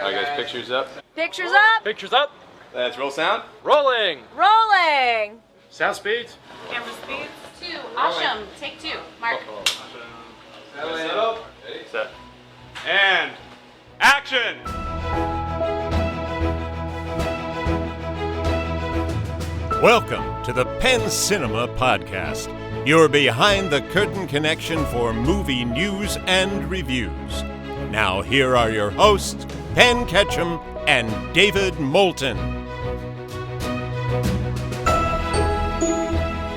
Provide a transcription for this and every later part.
All right, guys, pictures up. Pictures up. Pictures up. Let's roll sound. Rolling. Rolling. Sound speeds. Camera speeds. 2. Asham. Take 2. Mark. Set. And action. Welcome to the Penn Cinema Podcast, your behind-the-curtain connection for movie news and reviews. Now here are your hosts, Penn Ketchum and David Moulton.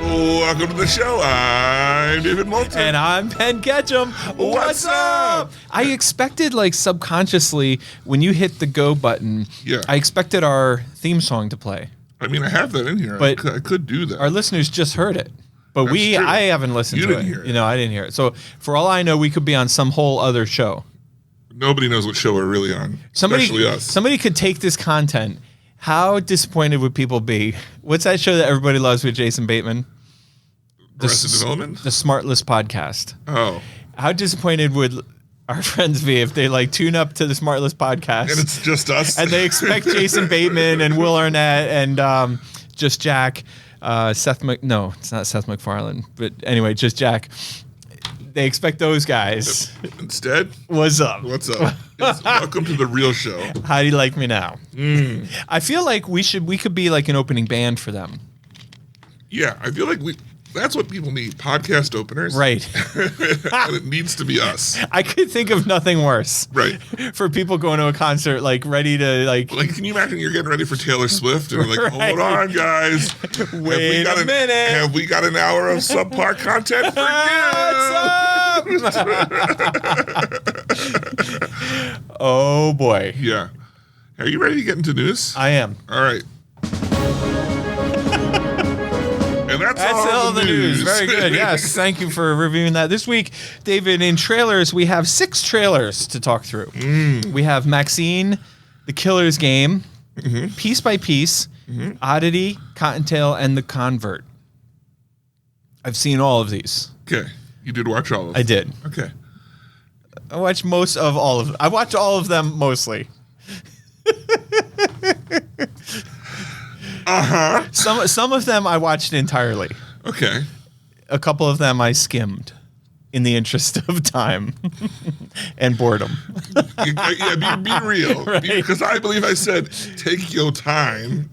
Welcome to the show. I'm David Moulton. And I'm Penn Ketchum. What's up? I expected, like, subconsciously, when you hit the go button, Yeah. I expected our theme song to play. I mean, I have that in here. But I could do that. Our listeners just heard it. But That's true. I haven't listened You to didn't it. hear it. You know, I didn't hear it. So for all I know, we could be on some whole other show. Nobody knows what show we're really on, especially us. Somebody could take this content. How disappointed would people be? What's that show that everybody loves with Jason Bateman? Arrested Development? The Smartless Podcast. Oh. How disappointed would our friends be if they, like, tune up to the Smartless Podcast? And it's just us. And they expect Jason Bateman and Will Arnett and just Jack, no, it's not Seth MacFarlane, but anyway, just Jack. They expect those guys. Instead, What's up? what's up? Welcome to the real show. How do you like me now? I feel like we could be like an opening band for them. Yeah, I feel like that's what people need, podcast openers. Right. And it needs to be us. I could think of nothing worse. Right. For people going to a concert, like, ready to, like Can you imagine you're getting ready for Taylor Swift and you're like, Right. hold on, guys. Wait a minute. Have we got an hour of subpar content for you? What's up? Oh, boy. Yeah. Are you ready to get into news? I am. All right. And that's That's all the news. news. Very good. Yes. Thank you for reviewing that. This week, David, in trailers, we have 6 trailers to talk through. We have Maxine, The Killer's Game, Piece by Piece, Oddity, Cottontail, and The Convert. I've seen all of these. Okay. You did watch all of them? I did. Okay. I watched most of all of them. I watched all of them mostly. Uh-huh. Some of them I watched entirely. Okay. A couple of them I skimmed in the interest of time and boredom. Be real. Right. Because I believe I said, take your time.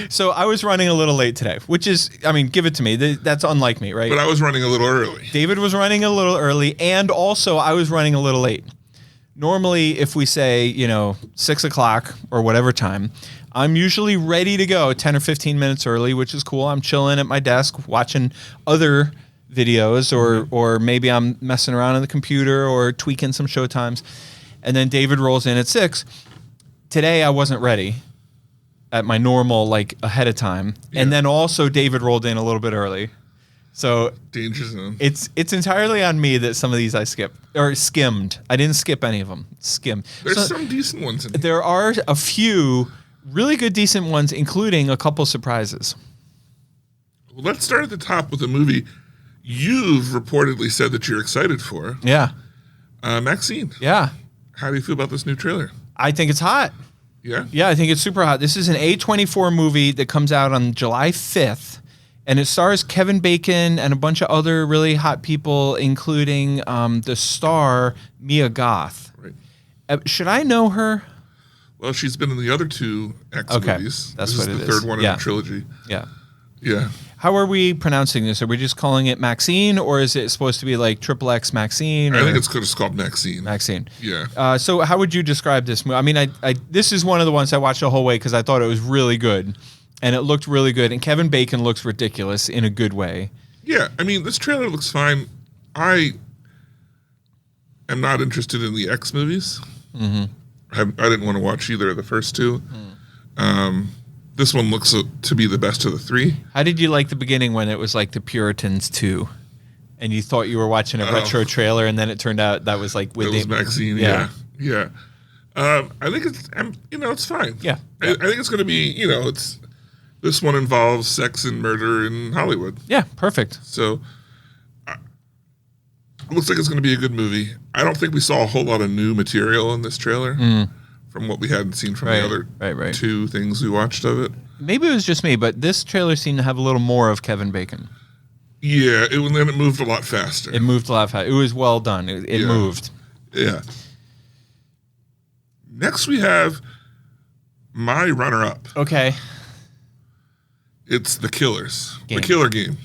So I was running a little late today, which is, I mean, give it to me. That's unlike me, right? But I was running a little early. David was running a little early, and also I was running a little late. Normally, if we say, 6 o'clock or whatever time, I'm usually ready to go 10 or 15 minutes early, which is cool. I'm chilling at my desk watching other videos, or maybe I'm messing around on the computer or tweaking some show times. And then David rolls in at 6. Today, I wasn't ready at my normal, like, ahead of time. Yeah. And then also David rolled in a little bit early. So Danger zone. it's entirely on me that some of these I skipped or skimmed. I didn't skip any of them. Skimmed. There's some decent ones in here. There are a few really good, decent ones, including a couple surprises. Well, let's start at the top with a movie you've reportedly said that you're excited for. Yeah. Maxine. Yeah. How do you feel about this new trailer? I think it's hot. Yeah? Yeah, I think it's super hot. This is an A24 movie that comes out on July 5th, and it stars Kevin Bacon and a bunch of other really hot people, including the star Mia Goth. Right. Should I know her? Well, she's been in the other 2 X Okay, movies. that's this what is it the is. third one Yeah. in the trilogy. Yeah. Yeah. How are we pronouncing this? Are we just calling it Maxine, or is it supposed to be like XXX Maxine? I or think it's just called Maxine. Maxine. Yeah. So how would you describe this movie? I mean, I this is one of the ones I watched the whole way because I thought it was really good, and it looked really good, and Kevin Bacon looks ridiculous in a good way. Yeah. I mean, this trailer looks fine. I am not interested in the X movies. Mm-hmm. I didn't want to watch either of the first 2. This one looks to be the best of the 3. How did you like the beginning when it was like the Puritans 2, and you thought you were watching a retro trailer, and then it turned out that was like with It was Maxine. Yeah. Yeah. I think it's, it's fine. Yeah. I think it's going to be, this one involves sex and murder in Hollywood. Yeah, perfect. So it looks like it's going to be a good movie. I don't think we saw a whole lot of new material in this trailer from what we hadn't seen from Right, the other right. two things we watched of it. Maybe it was just me, but this trailer seemed to have a little more of Kevin Bacon. Yeah, then it moved a lot faster. It moved a lot faster. It was well done. It Yeah. moved. Yeah. Next, we have my runner-up. Okay. It's The Killers. Game. The Killer Game.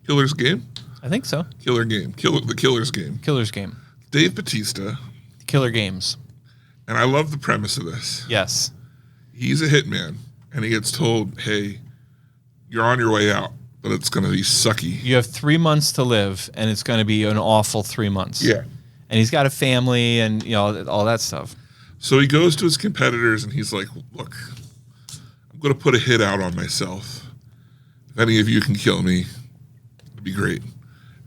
Killer's Game? I think so. Killer Game. The Killer's Game. Killer's Game. Dave Bautista. Killer Games. And I love the premise of this. Yes. He's a hitman, and he gets told, hey, you're on your way out, but it's going to be sucky. You have 3 months to live, and it's going to be an awful 3 months. Yeah. And he's got a family and, all that stuff. So he goes to his competitors, and he's like, look, I'm going to put a hit out on myself. If any of you can kill me, it'd be great,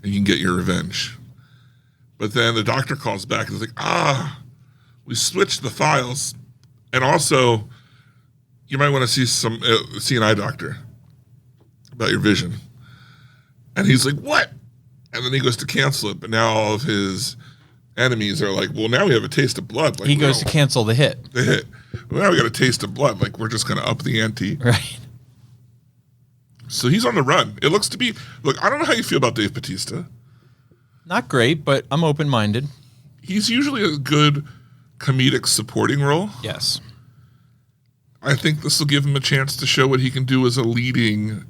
and you can get your revenge. But then the doctor calls back and is like, we switched the files, and also you might want to see an eye doctor about your vision. And he's like, what? And then he goes to cancel it, but now all of his enemies are like, well, now we have a taste of blood. Like, He goes to cancel the hit. the hit. Well, now we got a taste of blood. Like, we're just going to up the ante. Right. So he's on the run. It looks to be, look, I don't know how you feel about Dave Bautista. Not great, but I'm open-minded. He's usually a good comedic supporting role. Yes. I think this will give him a chance to show what he can do as a leading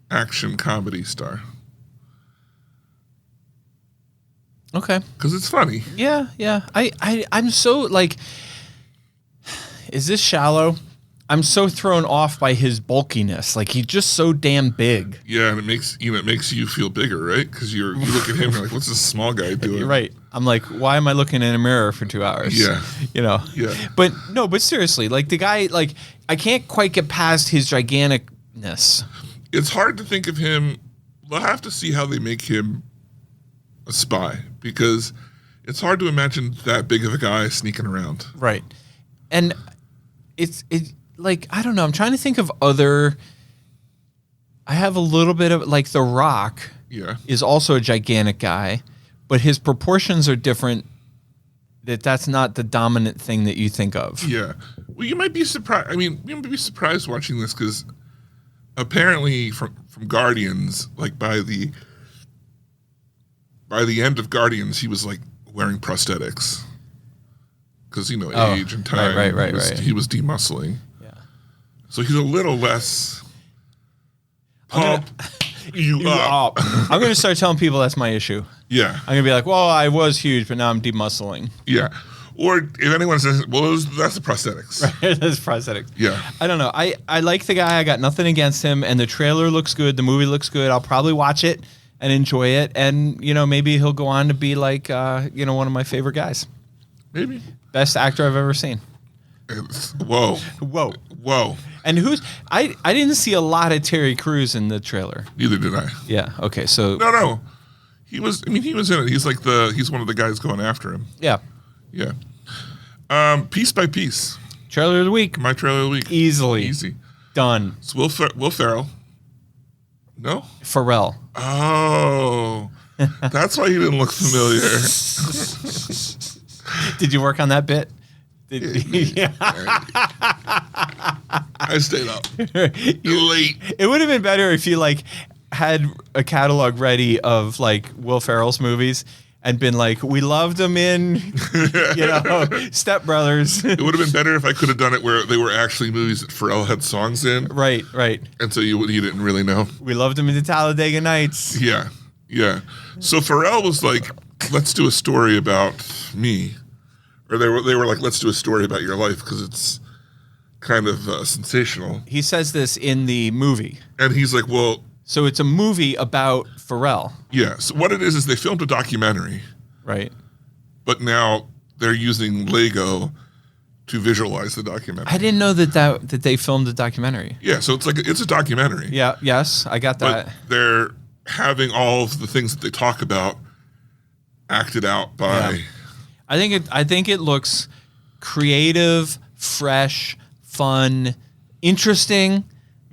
action comedy star. Okay. Because it's funny. Yeah. I'm so, like, is this shallow? I'm so thrown off by his bulkiness. Like, he's just so damn big. Yeah, and it makes you feel bigger, right? Because you look at him and you're like, what's this small guy doing? You're right. I'm like, why am I looking in a mirror for 2 hours? Yeah. Yeah. But seriously, like, the guy, like, I can't quite get past his giganticness. It's hard to think of him. We'll have to see how they make him a spy, because it's hard to imagine that big of a guy sneaking around. Right. And it's like, I don't know. I'm trying to think of other. I have a little bit of, like, The Rock Yeah. is also a gigantic guy, but his proportions are different. That's not the dominant thing that you think of. Yeah. Well, you might be surprised. I mean, you might be surprised watching this, because apparently from Guardians, like by the end of Guardians, he was like wearing prosthetics because age and time. Right. He was demuscling. Yeah. So he's a little less pump you up. I'm going to start telling people that's my issue. Yeah. I'm going to be like, well, I was huge, but now I'm demuscling. Yeah. Or if anyone says, well, that's the prosthetics. That's prosthetic. Yeah. I don't know. I like the guy. I got nothing against him. And the trailer looks good. The movie looks good. I'll probably watch it and enjoy it. And, maybe he'll go on to be like, one of my favorite guys. Maybe. Best actor I've ever seen. Whoa. And I didn't see a lot of Terry Crews in the trailer. Neither did I. Yeah. Okay. So. No. He was in it. He's like he's one of the guys going after him. Yeah. Yeah. Piece by piece. Trailer of the week. My trailer of the week. Easy. Done. It's Will Ferrell. No? Pharrell. Oh. That's why he didn't look familiar. Did you work on that bit? Yeah. I stayed up late. It would have been better if you had a catalog ready of Will Ferrell's movies and been like, we loved him in, Step Brothers. It would have been better if I could have done it where they were actually movies that Pharrell had songs in. Right. And so you didn't really know. We loved him in the Talladega Nights. Yeah. So Pharrell was like, let's do a story about me. Or they were like, let's do a story about your life because it's kind of sensational. He says this in the movie. And he's like, well. So it's a movie about Pharrell. Yeah. So what it is they filmed a documentary. Right. But now they're using Lego to visualize the documentary. I didn't know that they filmed a documentary. Yeah. So it's a documentary. Yeah. Yes. I got that. But they're having all of the things that they talk about acted out by. Yeah. I think it looks creative, fresh, fun, interesting.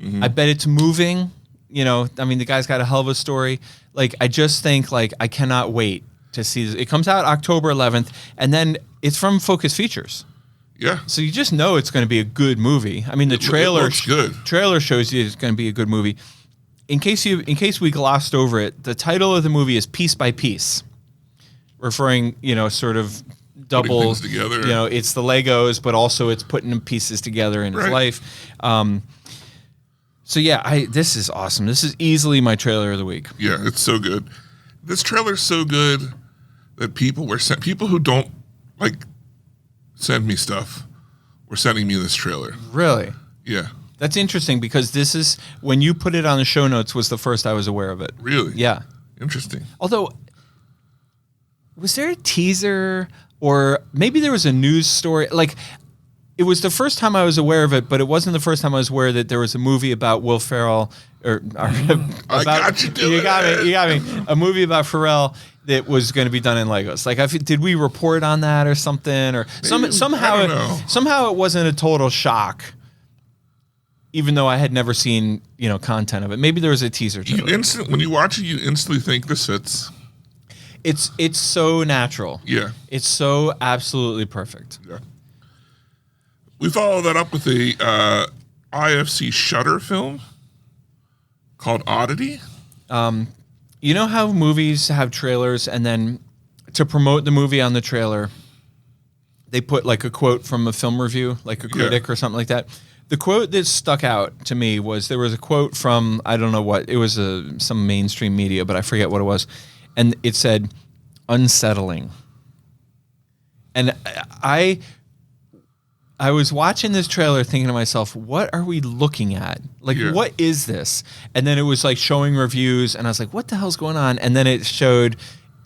Mm-hmm. I bet it's moving. The guy's got a hell of a story. I just think I cannot wait to see this. It comes out October 11th, and then it's from Focus Features. Yeah. So you just know it's going to be a good movie. I mean, the trailer looks good. Trailer shows you it's going to be a good movie. In case we glossed over it, the title of the movie is Piece by Piece, referring, sort of double things together. It's the Legos, but also it's putting them pieces together in his Right. life. So yeah, this is awesome. This is easily my trailer of the week. Yeah, it's so good. This trailer's so good that people who don't like send me stuff were sending me this trailer. Really? Yeah. That's interesting because this is, when you put it on the show notes, was the first I was aware of it. Really? Yeah. Interesting. Although, was there a teaser or maybe there was a news story? Like, it was the first time I was aware of it, but it wasn't the first time I was aware that there was a movie about Will Ferrell. I got you, dude. You got me. A movie about Pharrell that was going to be done in Legos. Like, did we report on that or something? Or somehow I don't know. somehow it wasn't a total shock, even though I had never seen content of it. Maybe there was a teaser trailer. When you watch it, you instantly think this fits. It's so natural. Yeah. It's so absolutely perfect. Yeah. We follow that up with a IFC Shudder film called Oddity. You know how movies have trailers, and then to promote the movie on the trailer, they put like a quote from a film review, like a critic or something like that. The quote that stuck out to me was, there was a quote from, I don't know what, it was some mainstream media, but I forget what it was. And it said, unsettling. And I was watching this trailer thinking to myself, what are we looking at? Like, what is this? And then it was like showing reviews, and I was like, what the hell's going on? And then it showed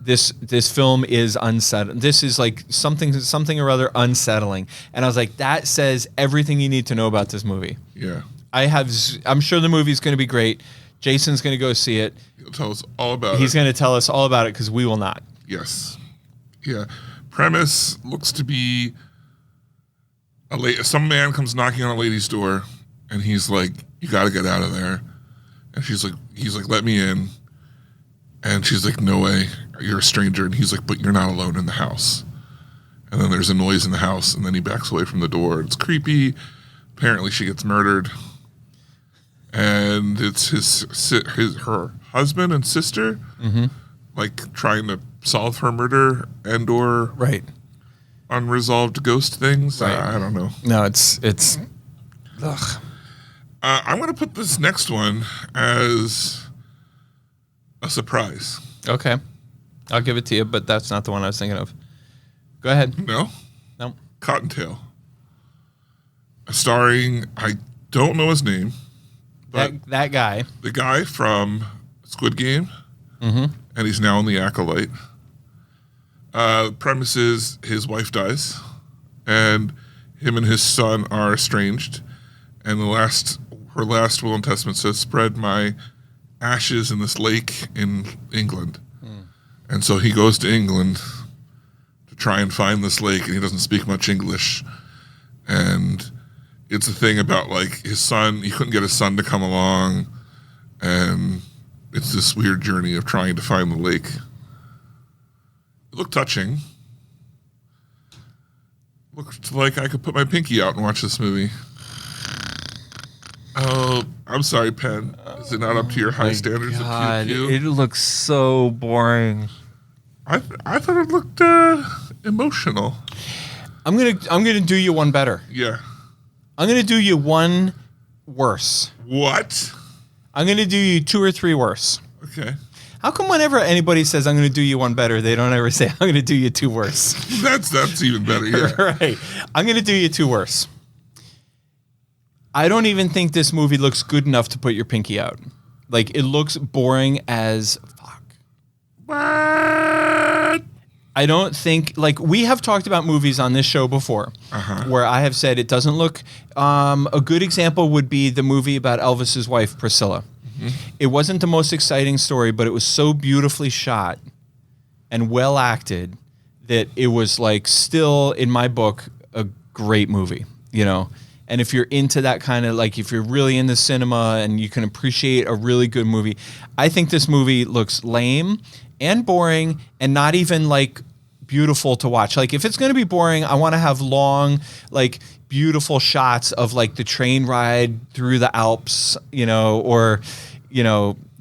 this film is unsettling. This is like something or other unsettling. And I was like, that says everything you need to know about this movie. Yeah. I'm sure the movie's going to be great. Jason's going to go see it. He'll tell us all about it. He's going to tell us all about it because we will not. Yes. Yeah. Premise looks to be some man comes knocking on a lady's door, and he's like, "You got to get out of there." And he's like, "Let me in." And she's like, "No way, you're a stranger." And he's like, "But you're not alone in the house." And then there's a noise in the house, and then he backs away from the door. It's creepy. Apparently, she gets murdered, and it's her husband and sister, like trying to solve her murder and/or unresolved ghost things. Right. I don't know. No, it's. Ugh. I'm going to put this next one as a surprise. Okay, I'll give it to you, but that's not the one I was thinking of. Go ahead. No? No. Cottontail. Starring, I don't know his name, but That guy. the guy from Squid Game, and he's now in The Acolyte. The premise is his wife dies, and him and his son are estranged, and her last will and testament says, "Spread my ashes in this lake in England." And so he goes to England to try and find this lake, and he doesn't speak much English. And it's a thing about like his son, he couldn't get his son to come along, and it's this weird journey of trying to find the lake. It looked touching. Looked like I could put my pinky out and watch this movie. Oh, I'm sorry, Penn. Is it not up to your high standards of pew? It looks so boring. I thought it looked emotional. I'm gonna do you one better. Yeah. I'm gonna do you one worse. What? I'm gonna do you 2 or 3 worse. Okay. How come whenever anybody says I'm gonna do you one better, they don't ever say I'm gonna do you 2 worse? That's even better. Yeah. Right. I'm gonna do you 2 worse. I don't even think this movie looks good enough to put your pinky out. Like, it looks boring as fuck. What? I don't think, like, we have talked about movies on this show before where I have said it doesn't look, a good example would be the movie about Elvis's wife, Priscilla. It wasn't the most exciting story, but it was so beautifully shot and well acted that it was like still, in my book, a great movie, you know? And if you're into that kind of, like, if you're really into cinema and you can appreciate a really good movie, I think this movie looks lame and boring and not even, like, beautiful to watch. Like if it's going to be boring, I want to have long, like beautiful shots of like the train ride through the Alps, or,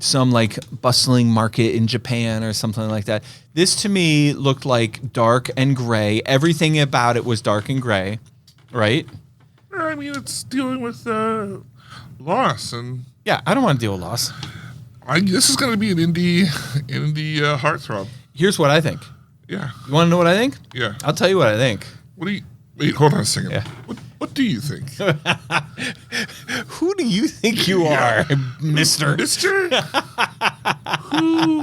some like bustling market in Japan or something like that. This to me looked like dark and gray. Everything about it was dark and gray, right? I mean, it's dealing with loss, and Yeah, I don't want to deal with loss. this is going to be an indie heartthrob. Here's what I think. Yeah, You want to know what I think? yeah. I'll tell you what I think. What do you? Wait, hold on a second. Yeah. What do you think, Who do you think you are, mister? Mister? Who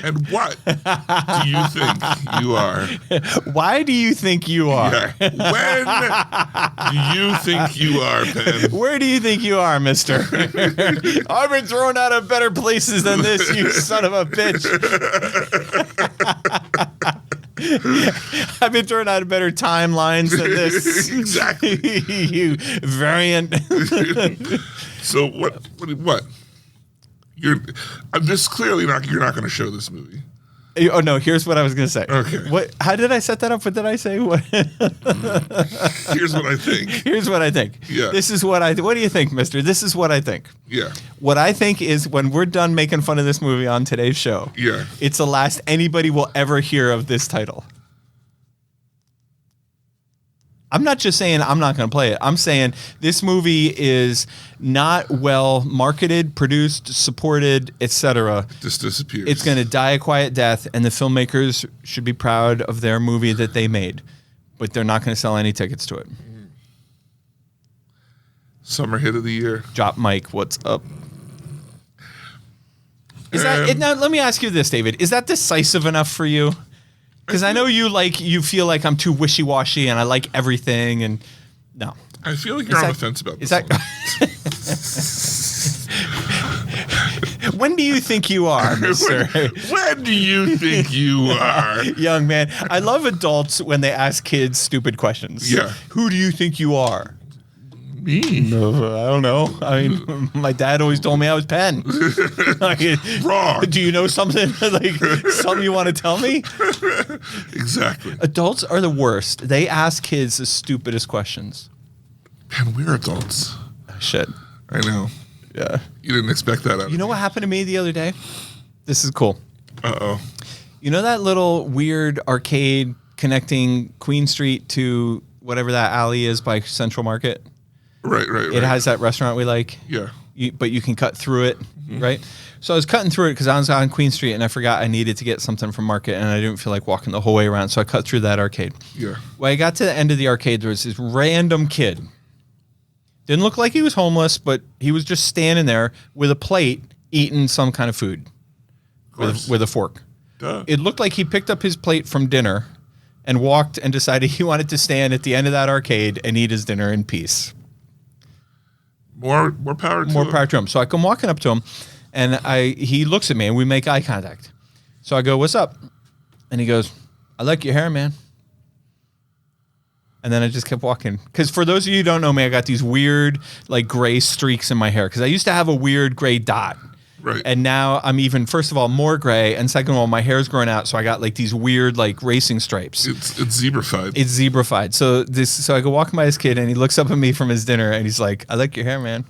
and what do you think you are? Why do you think you are? Yeah. When do you think you are, Ben? Where do you think you are, mister? I've been thrown out of better places than this, you son of a bitch. I've been thrown out of better timelines than this. Exactly. You variant. So what? I'm just clearly not. You're not going to show this movie. Oh no! Here's what I was going to say. Okay. What? How did I set that up? What did I say? What? Here's what I think. Here's what I think. Yeah. This is what I. What do you think, mister? This is what I think. Yeah. What I think is when we're done making fun of this movie on today's show, Yeah. it's the last anybody will ever hear of this title. I'm not just saying I'm not going to play it. I'm saying this movie is not well marketed, produced, supported, etc. Just disappears. It's going to die a quiet death, and the filmmakers should be proud of their movie that they made, but they're not going to sell any tickets to it. Summer hit of the year. Drop Mike, what's up? Is that now? Let me ask you this, David. Is that decisive enough for you? Because I know you feel like I'm too wishy-washy and I like everything, and no. I feel like you're on the fence about this. When do you think you are, mister? When do you think you are? Young man. I love adults when they ask kids stupid questions. Yeah. Who do you think you are? Me? No, I don't know. I mean, my dad always told me I was Penn. Wrong. Do you know something? Like something you want to tell me? Exactly. Adults are the worst. They ask kids the stupidest questions. Man, we're adults. Shit. I know. Yeah. You didn't expect that out of You know me. what happened to me the other day? This is cool. Uh-oh. You know that little weird arcade connecting Queen Street to whatever that alley is by Central Market? Right. It has that restaurant we like. Yeah. But you can cut through it, right? So I was cutting through it because I was on Queen Street and I forgot I needed to get something from Market and I didn't feel like walking the whole way around. So I cut through that arcade. Yeah. When I got to the end of the arcade, there was this random kid. Didn't look like he was homeless, but he was just standing there with a plate eating some kind of food with a fork. Duh. It looked like he picked up his plate from dinner and walked and decided he wanted to stand at the end of that arcade and eat his dinner in peace. More power to More him. power to him. So I come walking up to him, and he looks at me, and we make eye contact. So I go, "What's up?" And he goes, "I like your hair, man." And then I just kept walking. Because for those of you who don't know me, I got these weird, like, gray streaks in my hair. Because I used to have a weird gray dot. Right. And now I'm even, first of all, more gray. And second of all, my hair's growing out. So I got, like, these weird, like, racing stripes. It's zebrafied. It's zebrafied. So I go walking by this kid, and he looks up at me from his dinner, and he's like, "I like your hair, man."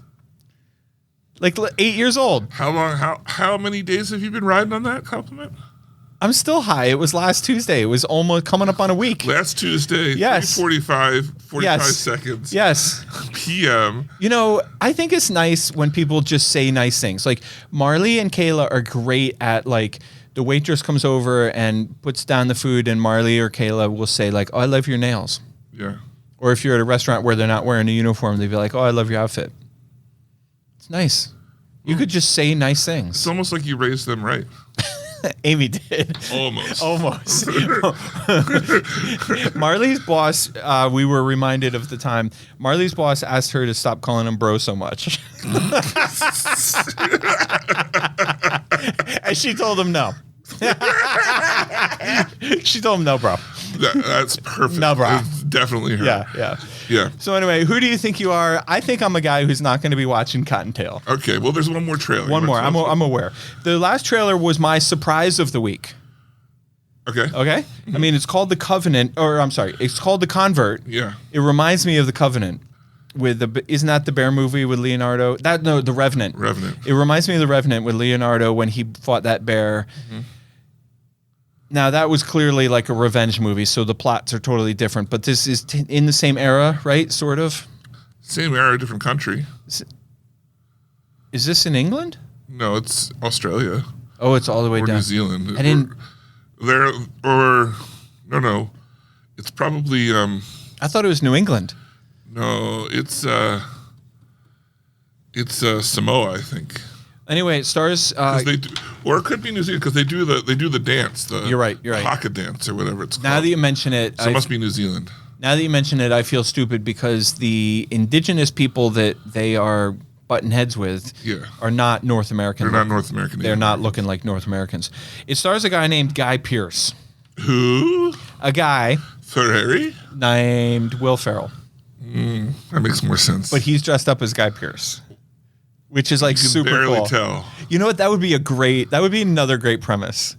Like 8 years old. How long? How many days have you been riding on that compliment? I'm still high. It was last Tuesday. It was almost coming up on a week. Last Tuesday. Yes. 45 Yes. seconds. Yes. PM. You know, I think it's nice when people just say nice things. Like Marley and Kayla are great at, like, the waitress comes over and puts down the food and Marley or Kayla will say, like, "Oh, I love your nails." Yeah. Or if you're at a restaurant where they're not wearing a uniform, they'd be like, "Oh, I love your outfit." It's nice. You could just say nice things. It's almost like you raised them right. Amy did. Almost. Almost. Marley's boss, we were reminded of the time, Marley's boss asked her to stop calling him bro so much. And she told him no. She told him no, bro. That's perfect. No, bro. It's definitely her. Yeah. Yeah. So anyway, who do you think you are? I think I'm a guy who's not going to be watching Cottontail. Okay. Well, there's one more trailer. One You more. want to tell us I'm aware. The last trailer was my surprise of the week. Okay. Okay? I mean, it's called The Covenant, or I'm sorry, it's called The Convert. Yeah. It reminds me of The Covenant. Isn't that the bear movie with Leonardo? The Revenant. Revenant. It reminds me of The Revenant with Leonardo when he fought that bear. Now, that was clearly like a revenge movie, so the plots are totally different. But this is in the same era, right? Sort of. Same era, different country. Is this in England? No, it's Australia Oh, it's all the way or down. New Zealand. I didn't. No. It's probably I thought it was New England. no. It's Samoa, I think. Anyway, it stars. 'Cause they do, or it could be New Zealand because they do the dance. You're right. Haka dance or whatever it's called. Now that you mention it, so it must be New Zealand. Now that you mention it, I feel stupid because the indigenous people that they are butting heads with Yeah. are not North American. They're not North American. They're either. not looking like North Americans. It stars a guy named Guy Pearce. Who? A guy Ferrari? named Will Ferrell. That makes more sense. But he's dressed up as Guy Pearce, which is like you can super barely cool. tell. You know what? That would be another great premise.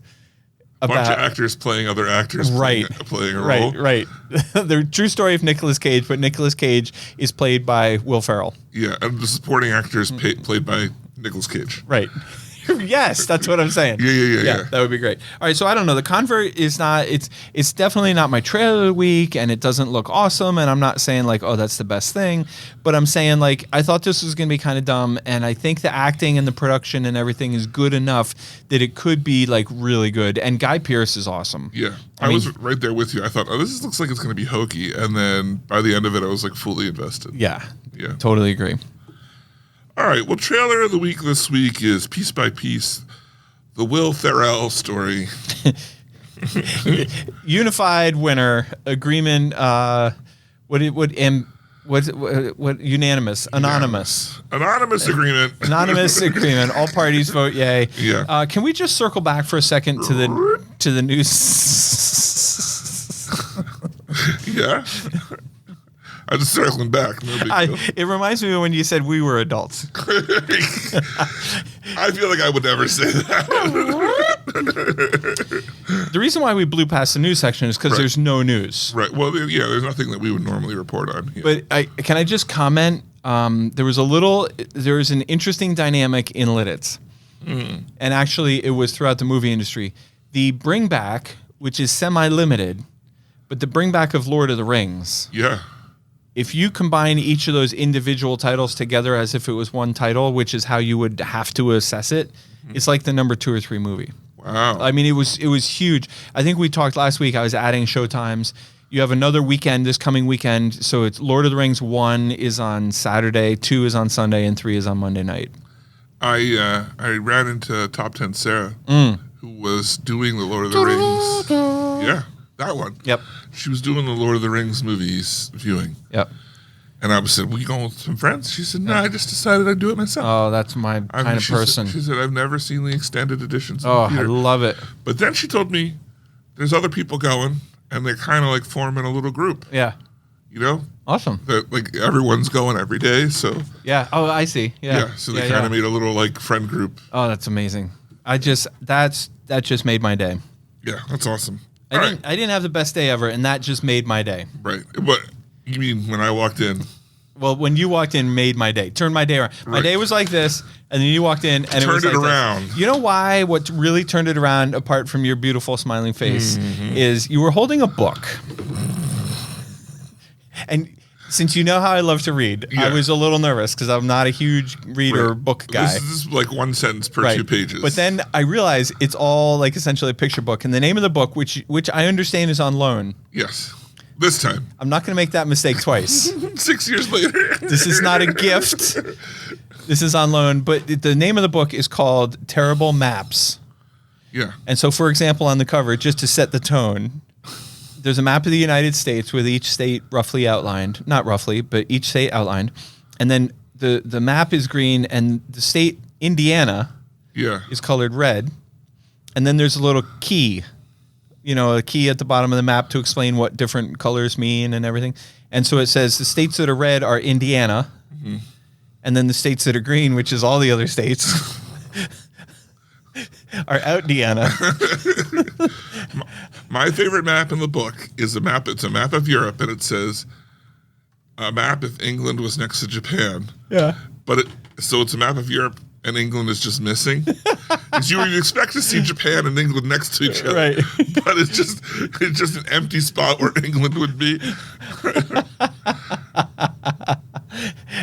A bunch of actors playing other actors Right. playing a role. Right. The true story of Nicolas Cage, but Nicolas Cage is played by Will Ferrell. Yeah, and the supporting actors played by Nicolas Cage. Right. Yes, that's what I'm saying. Yeah. That would be great. All right, so I don't know. The Convert is not. It's definitely not my trailer of the week, and it doesn't look awesome. And I'm not saying like, oh, that's the best thing, but I'm saying like, I thought this was going to be kind of dumb, and I think the acting and the production and everything is good enough that it could be like really good. And Guy Pearce is awesome. Yeah, I was right there with you. I thought, oh, this looks like it's going to be hokey, and then by the end of it, I was like fully invested. Yeah. Yeah. Totally agree. All right. Well, trailer of the week this week is Piece by Piece, the Will Ferrell story. Unified winner agreement. What unanimous, anonymous. Anonymous agreement. Anonymous agreement. All parties vote yay. Yeah. Can we just circle back for a second to the news? Yeah. I'm just circling back. No big deal. It reminds me of when you said we were adults. I feel like I would never say that. The reason why we blew past the news section is because there's no news. Right. Well, yeah, there's nothing that we would normally report on. Yeah. But can I just comment? There was an interesting dynamic in Lidditz. And actually, it was throughout the movie industry. The bring back, which is semi-limited, but the bring back of Lord of the Rings. Yeah. If you combine each of those individual titles together as if it was one title, which is how you would have to assess it, it's like the number 2 or 3 movie. Wow. I mean, it was huge. I think we talked last week. I was adding showtimes. You have another weekend this coming weekend. So it's Lord of the Rings 1 is on Saturday, 2 is on Sunday, and 3 is on Monday night. I ran into Top 10 Sarah, who was doing the Lord of the Rings. Yeah, that one. Yep. She was doing the Lord of the Rings movies viewing. Yep. And I said, "Will you go with some friends?" She said, "No, I just decided I'd do it myself." Oh, that's my kind of person. She said, "I've never seen the extended editions." Oh, I love it. But then she told me, "There's other people going, and they're kind of like forming a little group. Yeah. You know, Awesome. that like everyone's going every day. So Yeah. Oh, I see. Yeah. so they kind of made a little like friend group. Oh, that's amazing. That just made my day. Yeah, that's awesome. I didn't have the best day ever, and that just made my day. Right. But you mean when I walked in? Well, when you walked in, made my day. Turned my day around. My Right. day was like this, and then you walked in, and it was Turned like it this. around. You know why? What really turned it around, apart from your beautiful smiling face, is you were holding a book. And since you know how I love to read, I Yeah. was a little nervous because I'm not a huge reader Right. book guy. This is like one sentence per Right. 2 pages. But then I realized it's all like essentially a picture book, and the name of the book, which I understand is on loan. yes, this time, I'm not going to make that mistake twice. 6 years later, This is not a gift. This is on loan, but the name of the book is called Terrible Maps. Yeah. And so, for example, on the cover, just to set the tone, there's a map of the United States with each state roughly outlined. Not roughly, but each state outlined. And then the map is green, and the state Indiana Yeah. is colored red. And then there's a little key, a key at the bottom of the map to explain what different colors mean and everything. And so it says the states that are red are Indiana, and then the states that are green, which is all the other states, are out Indiana. My favorite map in the book is a map. It's a map of Europe, and it says a map if England was next to Japan. Yeah. But so it's a map of Europe, and England is just missing. Because you would expect to see Japan and England next to each other, Right. But it's just an empty spot where England would be.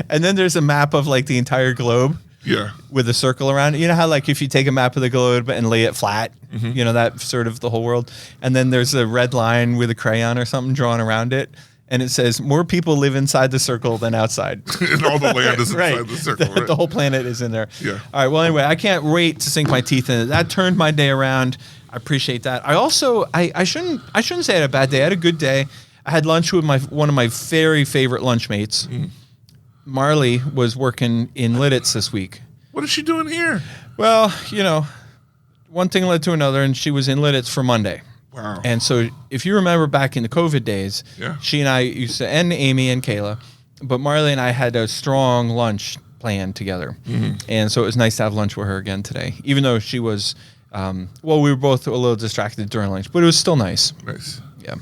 And then there's a map of like the entire globe Yeah. with a circle around it. You know how like if you take a map of the globe and lay it flat, you know, that sort of the whole world. And then there's a red line with a crayon or something drawn around it. And it says more people live inside the circle than outside. And all the land is Right. inside the circle. The, Right? the whole planet is in there. Yeah. All right. Well, anyway, I can't wait to sink my teeth in it. That turned my day around. I appreciate that. I also I shouldn't say I had a bad day. I had a good day. I had lunch with one of my very favorite lunchmates. Marley was working in Lidditz this week. What is she doing here? Well, you know, one thing led to another, and she was in Lidditz for Monday. Wow. And so if you remember back in the COVID days, Yeah. she and I used to, and Amy and Kayla, but Marley and I had a strong lunch plan together. And so it was nice to have lunch with her again today, even though she was, well, we were both a little distracted during lunch, but it was still nice. Nice. Yeah.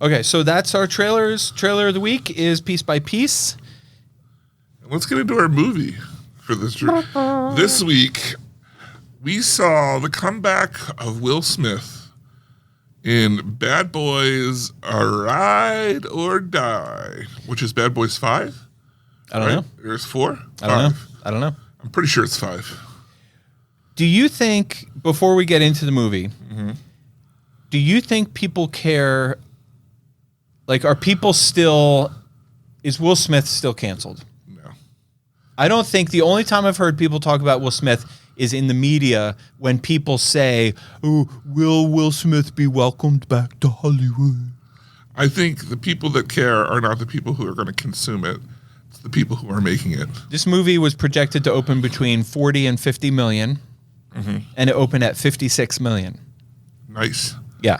Okay, so that's our trailers. Trailer of the week is Piece by Piece. Let's get into our movie for this. This week, we saw the comeback of Will Smith in Bad Boys: A Ride or Die, which is Bad Boys 5. I don't know. There's 4. I don't know. I'm pretty sure it's 5. Do you think, before we get into the movie, do you think people care? Like, are people still? Is Will Smith still canceled? No. I don't think the only time I've heard people talk about Will Smith is in the media when people say, "Oh, will Will Smith be welcomed back to Hollywood?" I think the people that care are not the people who are going to consume it. It's the people who are making it. This movie was projected to open between 40 and 50 million, and it opened at 56 million. Nice. Yeah.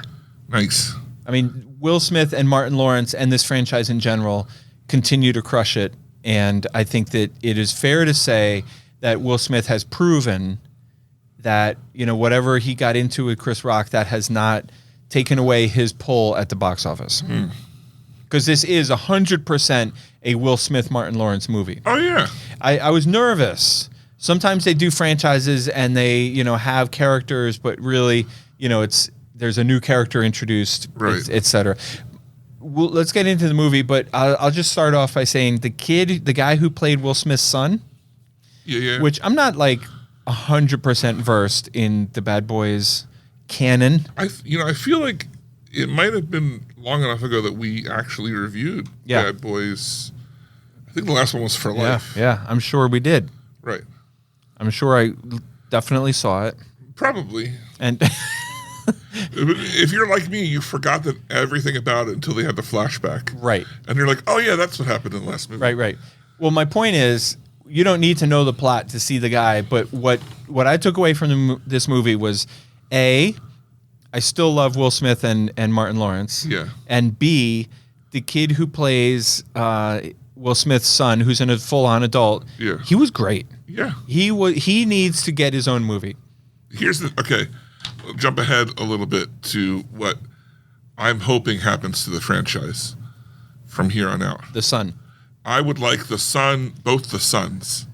Nice. I mean, Will Smith and Martin Lawrence and this franchise in general continue to crush it. And I think that it is fair to say that Will Smith has proven that, you know, whatever he got into with Chris Rock, that has not taken away his pull at the box office. Because this is 100% a Will Smith, Martin Lawrence movie. Oh, yeah. I was nervous. Sometimes they do franchises and they, you know, have characters, but really, you know, there's a new character introduced, Right. et cetera. Well, let's get into the movie, but I'll just start off by saying the guy who played Will Smith's son, Yeah. which I'm not like 100% versed in the Bad Boys canon. I feel like it might have been long enough ago that we actually reviewed Yeah. Bad Boys. I think the last one was For Life. Yeah, I'm sure we did. Right. I'm sure I definitely saw it. Probably. And If you're like me, you forgot that everything about it until they had the flashback. right. And you're like, oh, yeah, that's what happened in the last movie. Right. Well, my point is, you don't need to know the plot to see the guy. But what I took away from this movie was, A, I still love Will Smith and Martin Lawrence. Yeah. And B, the kid who plays Will Smith's son, who's a full-on adult, Yeah. he was great. Yeah. He needs to get his own movie. Okay, I'll jump ahead a little bit to what I'm hoping happens to the franchise from here on out. The son. I would like both the sons,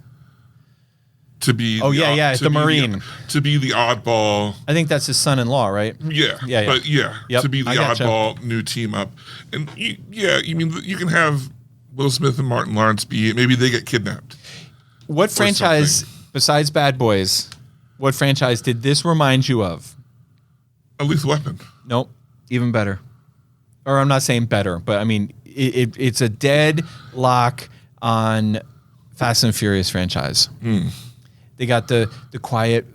to be Oh, yeah, to the be Marine. to be the oddball. I think that's his son-in-law, right? Yeah, Yeah. but yeah, Yep, to be the I gotcha. oddball new team up, and you mean you can have Will Smith and Martin Lawrence maybe they get kidnapped. What franchise, besides Bad Boys, what franchise did this remind you of? A Lethal Weapon. Nope, even better. Or I'm not saying better, but I mean, it's a deadlock on Fast and Furious franchise. They got the quiet,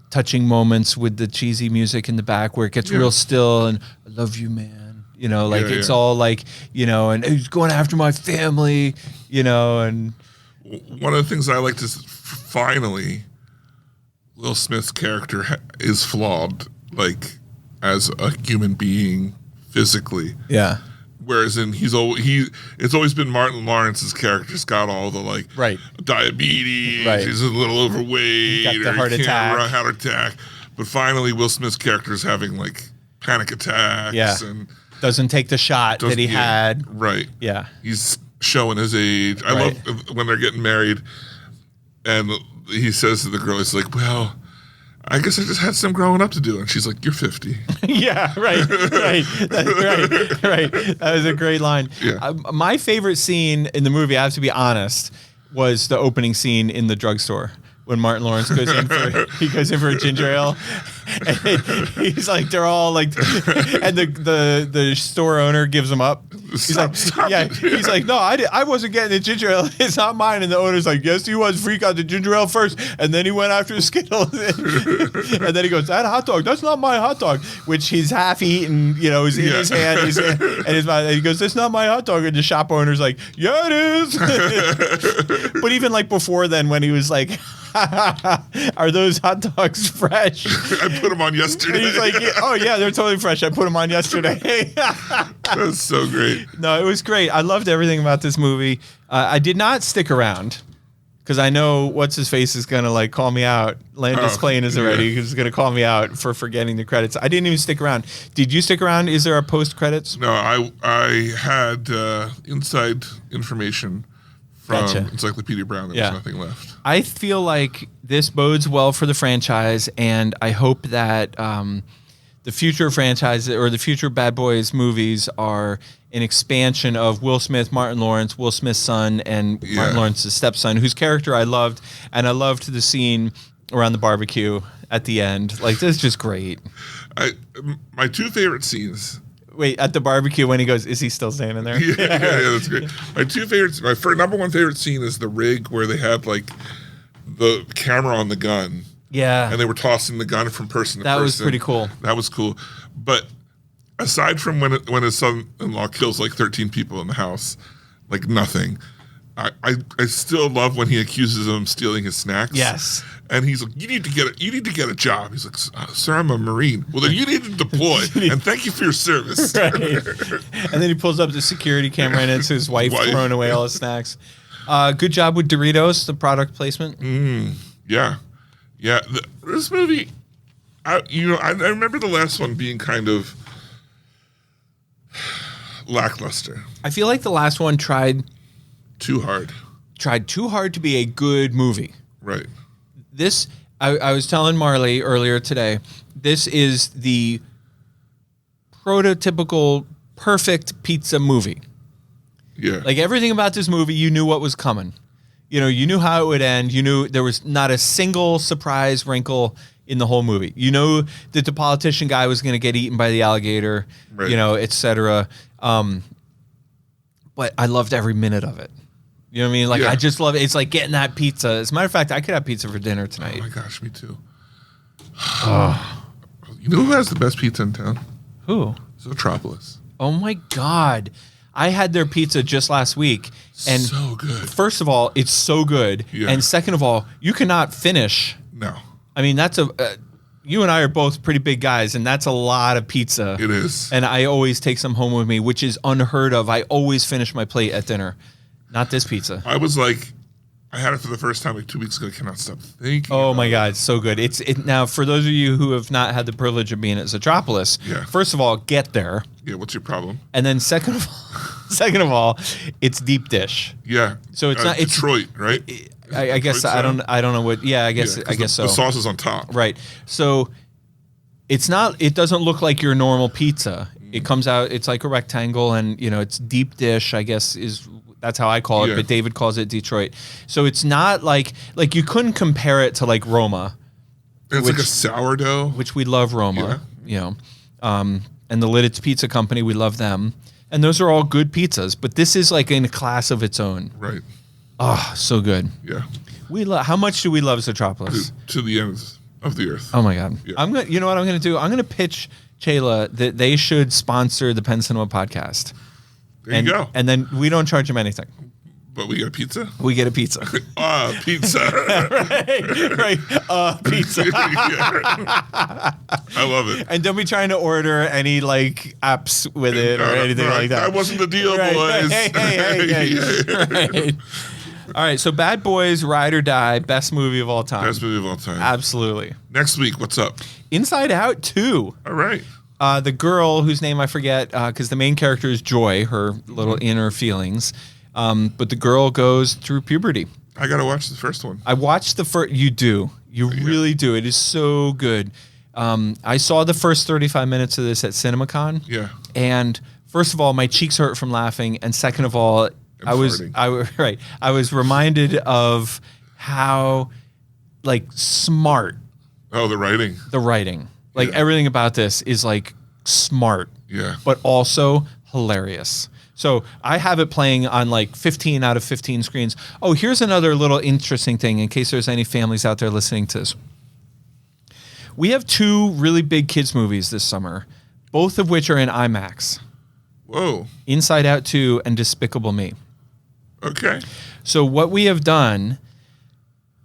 touching moments with the cheesy music in the back where it gets real still and I love you, man. You know, like it's all like, you know, and he's going after my family, you know, and One of the things I liked is finally Will Smith's character is flawed, like as a human being physically. yeah. Whereas it's always been Martin Lawrence's character's got all the like diabetes, Right. he's a little overweight, Got the or heart he can't attack. run, heart attack. But finally, Will Smith's character is having like panic attacks. Yeah. And Doesn't take the shot that he had. Right. Yeah. He's showing his age. I Right. love when they're getting married and he says to the girl, he's like, well, I guess I just had some growing up to do. And she's like, you're 50. Yeah, right. That was a great line. Yeah. My favorite scene in the movie, I have to be honest, was the opening scene in the drugstore. When Martin Lawrence goes in for a ginger ale, and he's like, they're all like, and the store owner gives him up. He's Stop, like, stop yeah, it. he's like, no, I wasn't getting the ginger ale. It's not mine. And the owner's like, yes, he was. Freak out the ginger ale first, and then he went after the Skittles. And then he goes, that hot dog, that's not my hot dog, which he's half eaten, is in his hand, and his mouth. And he goes, that's not my hot dog. And the shop owner's like, yeah, it is. But even like before then, when he was like, are those hot dogs fresh? I put them on yesterday. And he's like, oh yeah, they're totally fresh. I put them on yesterday. That's so great. No, it was great. I loved everything about this movie. I did not stick around because I know what's his face is gonna like call me out. Landis Klein is already who's gonna call me out for forgetting the credits. I didn't even stick around. Did you stick around? Is there a post credits? No, I had inside information from Gotcha. Encyclopedia Brown. There was nothing left. I feel like this bodes well for the franchise, and I hope that the future franchise or the future Bad Boys movies are an expansion of Will Smith, Martin Lawrence, Will Smith's son, and Martin Lawrence's stepson, whose character I loved, and I loved the scene around the barbecue at the end. Like, this is just great. My two favorite scenes. Wait, at the barbecue when he goes, is he still standing there? Yeah, that's great. My two favorites. My number one favorite scene is the rig where they had like the camera on the gun. Yeah. And they were tossing the gun from person to That person. was pretty cool. That was cool. But aside from when his son-in-law kills like 13 people in the house, like nothing. I still love when he accuses him of stealing his snacks. Yes. And he's like, you need to get a job. He's like, sir, I'm a Marine. Well, then you need to deploy. And thank you for your service. Right. And then he pulls up the security camera and it's his wife throwing away all his snacks. Good job with Doritos, the product placement. Yeah. Yeah. This movie, I remember the last one being kind of lackluster. I feel like the last one tried Too hard. too hard to be a good movie. Right. This, I was telling Marley earlier today, this is the prototypical perfect pizza movie. Yeah. Like everything about this movie, you knew what was coming. You knew how it would end. You knew there was not a single surprise wrinkle in the whole movie. You know that the politician guy was going to get eaten by the alligator, Right. et cetera. But I loved every minute of it. You know what I mean? Like, Yeah. I just love it. It's like getting that pizza. As a matter of fact, I could have pizza for dinner Oh tonight. my gosh, me too. You know who has the best pizza in town? Who? Zootropolis. Oh my God. I had their pizza just last week. And So good. first of all, it's so good. Yeah. And second of all, you cannot finish. No, I mean, that's you and I are both pretty big guys, and that's a lot of pizza. it is. And I always take some home with me, which is unheard of. I always finish my plate at dinner. Not this pizza. I was like, I had it for the first time like 2 weeks ago. I cannot stop thinking. Oh about my it. God, it's so good. Now, for those of you who have not had the privilege of being at Zootropolis, Yeah. first of all, get there. Yeah, what's your problem? And then second of all, it's deep dish. Yeah. So it's not- it's- Detroit, right? I guess Detroit I style? don't know what. Yeah, I guess Yeah, 'cause I guess so. The sauce is on top. Right. So it doesn't look like your normal pizza. It comes out, it's like a rectangle and, it's deep dish, I guess that's how I call it, Yeah. but David calls it Detroit. So it's not like you couldn't compare it to like Roma, And it's like a Which- sourdough. which we love Roma, and the Lidditz Pizza Company, we love them. And those are all good pizzas, but this is like in a class of its own. Right. Oh, so good. Yeah. How much do we love Zootropolis? To the end of the earth. Oh my God. Yeah. You know what I'm going to do? I'm going to pitch Chayla that they should sponsor the Penn Cinema podcast. There you go. And then we don't charge them anything. But we got pizza? We get a pizza. Pizza. right. Pizza. Yeah. I love it. And don't be trying to order any like apps with it or anything Right. like that. That wasn't the deal, Right. boys. Hey. Right. All right. So Bad Boys, Ride or Die, best movie of all time. Best movie of all time. Absolutely. Next week, what's up? Inside Out 2. All right. the girl whose name I forget, because the main character is Joy, her little inner feelings. But the girl goes through puberty. I got to watch the first one. I watched the first. You do. You really do. It is so good. I saw the first 35 minutes of this at CinemaCon. Yeah. And first of all, my cheeks hurt from laughing, and second of all, I was reminded of how like smart Oh, the writing. the writing. Like everything about this is like smart, Yeah. but also hilarious. So I have it playing on like 15 out of 15 screens. Oh, here's another little interesting thing in case there's any families out there listening to this. We have 2 really big kids movies this summer, both of which are in IMAX. Whoa. Inside Out 2 and Despicable Me. Okay. So what we have done,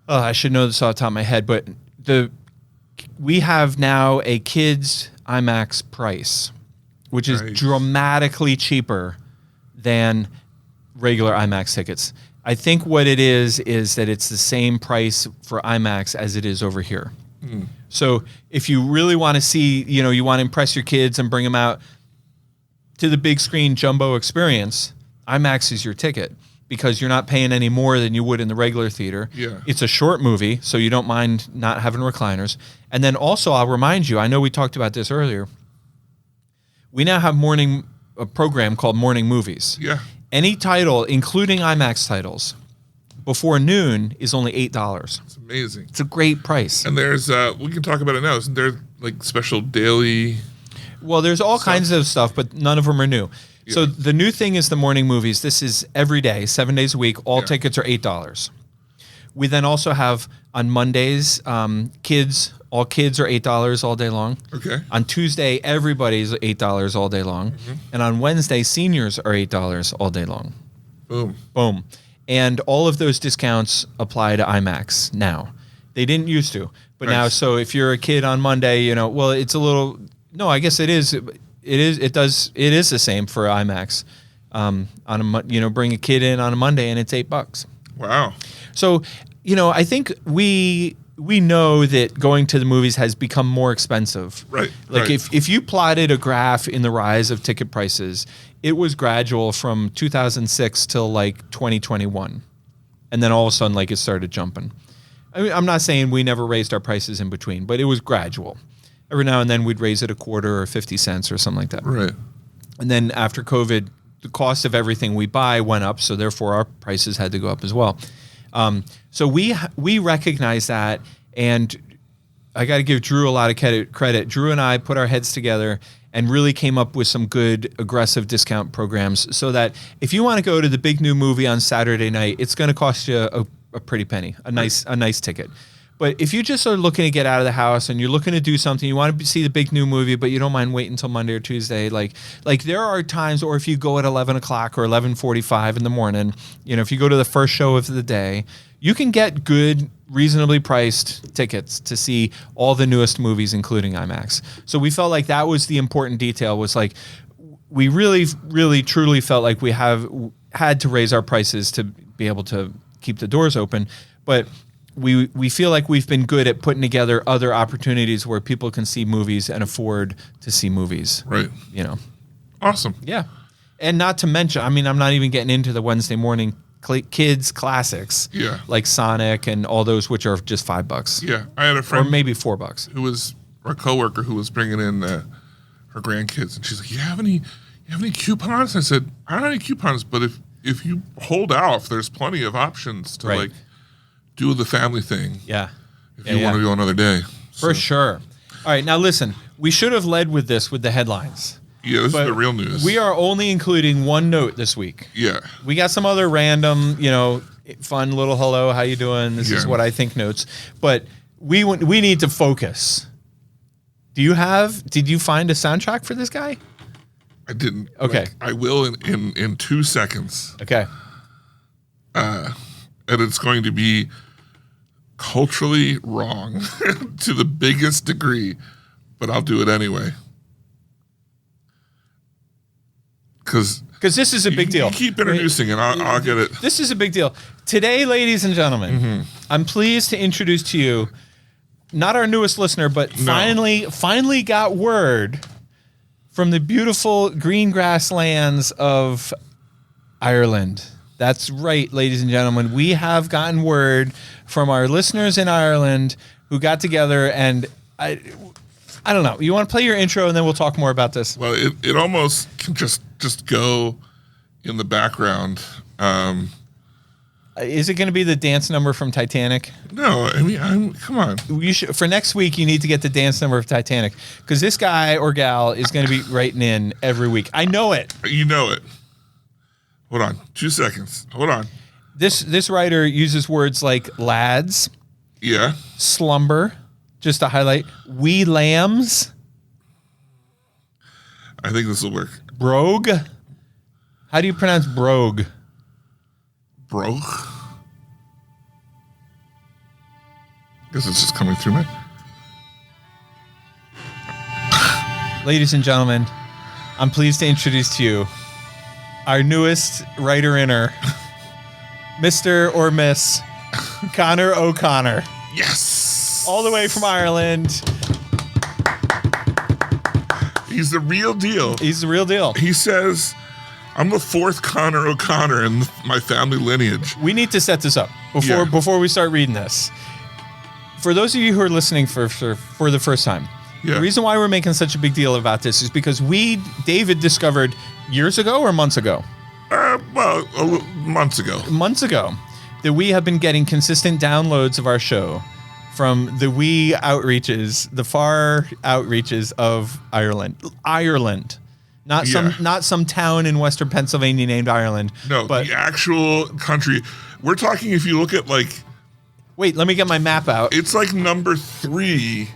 I should know this off the top of my head, but we have now a kids IMAX price, which is Nice. dramatically cheaper than regular IMAX tickets. I think what it is that it's the same price for IMAX as it is over here. So if you really want to see, you want to impress your kids and bring them out to the big screen jumbo experience, IMAX is your ticket because you're not paying any more than you would in the regular theater. Yeah. It's a short movie, so you don't mind not having recliners. And then also, I'll remind you, I know we talked about this earlier. We now have a program called Morning Movies. Yeah. Any title, including IMAX titles, before noon is only $8. It's amazing. It's a great price. And there's, we can talk about it now. Isn't there like special daily? Well, there's all kinds of stuff, but none of them are new. So Yeah. the new thing is the Morning Movies. This is every day, 7 days a week. All tickets are $8. We then also have on Mondays, all kids are $8 all day long. Okay. On Tuesday, everybody's $8 all day long. And on Wednesday, seniors are $8 all day long. Boom. Boom. And all of those discounts apply to IMAX now. They didn't used to. But now, Nice. so if you're a kid on Monday, well, it's a little, no, I guess it is. It is the same for IMAX. Bring a kid in on a Monday and it's $8. Wow. So, I think we know that going to the movies has become more expensive. Right. Like right. if you plotted a graph in the rise of ticket prices, it was gradual from 2006 till like 2021. And then all of a sudden, like it started jumping. I mean, I'm not saying we never raised our prices in between, but it was gradual. Every now and then we'd raise it a quarter or 50 cents or something like that. Right. And then after COVID, the cost of everything we buy went up, so therefore our prices had to go up as well. So we recognize that, and I got to give Drew a lot of credit. Drew and I put our heads together and really came up with some good aggressive discount programs so that if you want to go to the big new movie on Saturday night, it's going to cost you a pretty penny, a nice ticket. But if you just are looking to get out of the house and you're looking to do something, you want to see the big new movie, but you don't mind waiting until Monday or Tuesday, like there are times, or if you go at 11 o'clock or 11:45 in the morning, if you go to the first show of the day, you can get good, reasonably priced tickets to see all the newest movies, including IMAX. So we felt like that was the important detail, was like, we really, really, truly felt like we had to raise our prices to be able to keep the doors open. But we feel like we've been good at putting together other opportunities where people can see movies and afford to see movies. Right. Awesome. Yeah. And not to mention, I mean, I'm not even getting into the Wednesday morning kids classics. Yeah. Like Sonic and all those, which are just $5. Yeah. I had a Or friend maybe $4. who was our coworker who was bringing in her grandkids, and she's like, "You have any coupons?" I said, "I don't have any coupons, but if you hold out, there's plenty of options to Right. like do the family thing. Yeah. If you want to go another day." For sure. All right. Now listen, we should have led with the headlines. Yeah, this But is the real news. We are only including one note this week. Yeah. We got some other random, fun little hello, how you doing? This is Yeah. what I think notes. But we need to focus. Did you find a soundtrack for this guy? I didn't. Okay. Like, I will in 2 seconds. Okay. And it's going to be culturally wrong to the biggest degree, but I'll do it anyway. Because Because this is a big deal. You keep introducing it. I'll get it. This is a big deal. Today, ladies and gentlemen, Mm-hmm. I'm pleased to introduce to you, not our newest listener, but finally got word from the beautiful green grasslands of Ireland. That's right, ladies and gentlemen. We have gotten word from our listeners in Ireland who got together, and I don't know. You want to play your intro, and then we'll talk more about this? Well, it almost can just go in the background. Is it going to be the dance number from Titanic? No, I mean, come on. You should, for next week, you need to get the dance number of Titanic, because this guy or gal is going to be writing in every week. I know it. You know it. Hold on. 2 seconds. Hold on. This writer uses words like lads, Yeah. slumber, just to highlight, wee lambs, I think this will work. brogue. How do you pronounce brogue? Broke. Guess it's just coming through me. Ladies and gentlemen, I'm pleased to introduce to you our newest writer-inner, Mr. or Miss Connor O'Connor, Yes. all the way from Ireland. He's the real deal. He's the real deal. He says, I'm the fourth Connor O'Connor in my family lineage. We need to set this up before we start reading this. For those of you who are listening for the first time, Yeah. the reason why we're making such a big deal about this is because David discovered years ago or months ago? Months ago. Months ago, that we have been getting consistent downloads of our show from the the far outreaches of Ireland. Not some town in Western Pennsylvania named Ireland. No, but the actual country. We're talking, if you look at wait, let me get my map out. it's like number 3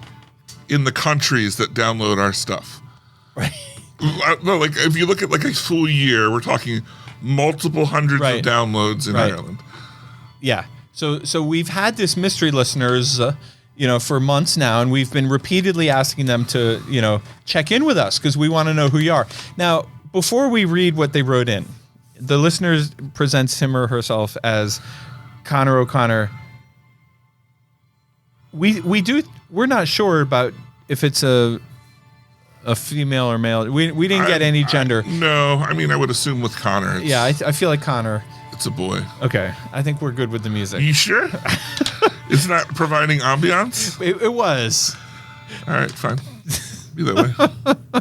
in the countries that download our stuff. Right. No, like if you look at like a full year, we're talking multiple hundreds Right. of downloads in Right. Ireland. Yeah. So we've had this mystery listeners, for months now, and we've been repeatedly asking them to, check in with us because we want to know who you are. Now, before we read what they wrote in, the listener presents him or herself as Connor O'Connor. We're not sure about if it's a female or male. We didn't get any gender. No, I mean, I would assume with Connor. Yeah, I feel like Connor. It's a boy. Okay, I think we're good with the music. You sure? It's not providing ambiance? It was. All right, fine. Be that way.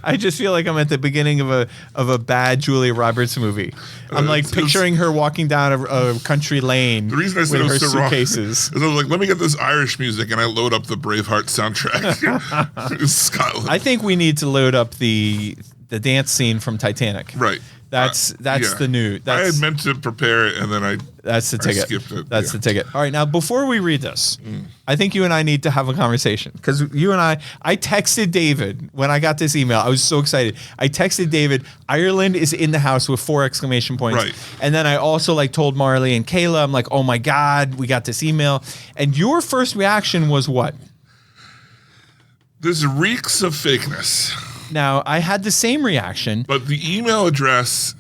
I just feel like I'm at the beginning of a bad Julia Roberts movie. I'm like picturing her walking down a country lane The reason I said with it her was so wrong suitcases. is I was like, let me get this Irish music, and I load up the Braveheart soundtrack. It's Scotland. I think we need to load up the dance scene from Titanic. Right. That's Yeah. the new. I had meant to prepare it, and then That's the ticket. skipped it, That's yeah. the ticket. All right, now before we read this, I think you and I need to have a conversation because you and I texted David when I got this email. I was so excited. I texted David, Ireland is in the house with 4 exclamation points. Right. And then I also told Marley and Kayla, I'm like, oh my God, we got this email. And your first reaction was what? This reeks of fakeness. Now, I had the same reaction. But the email address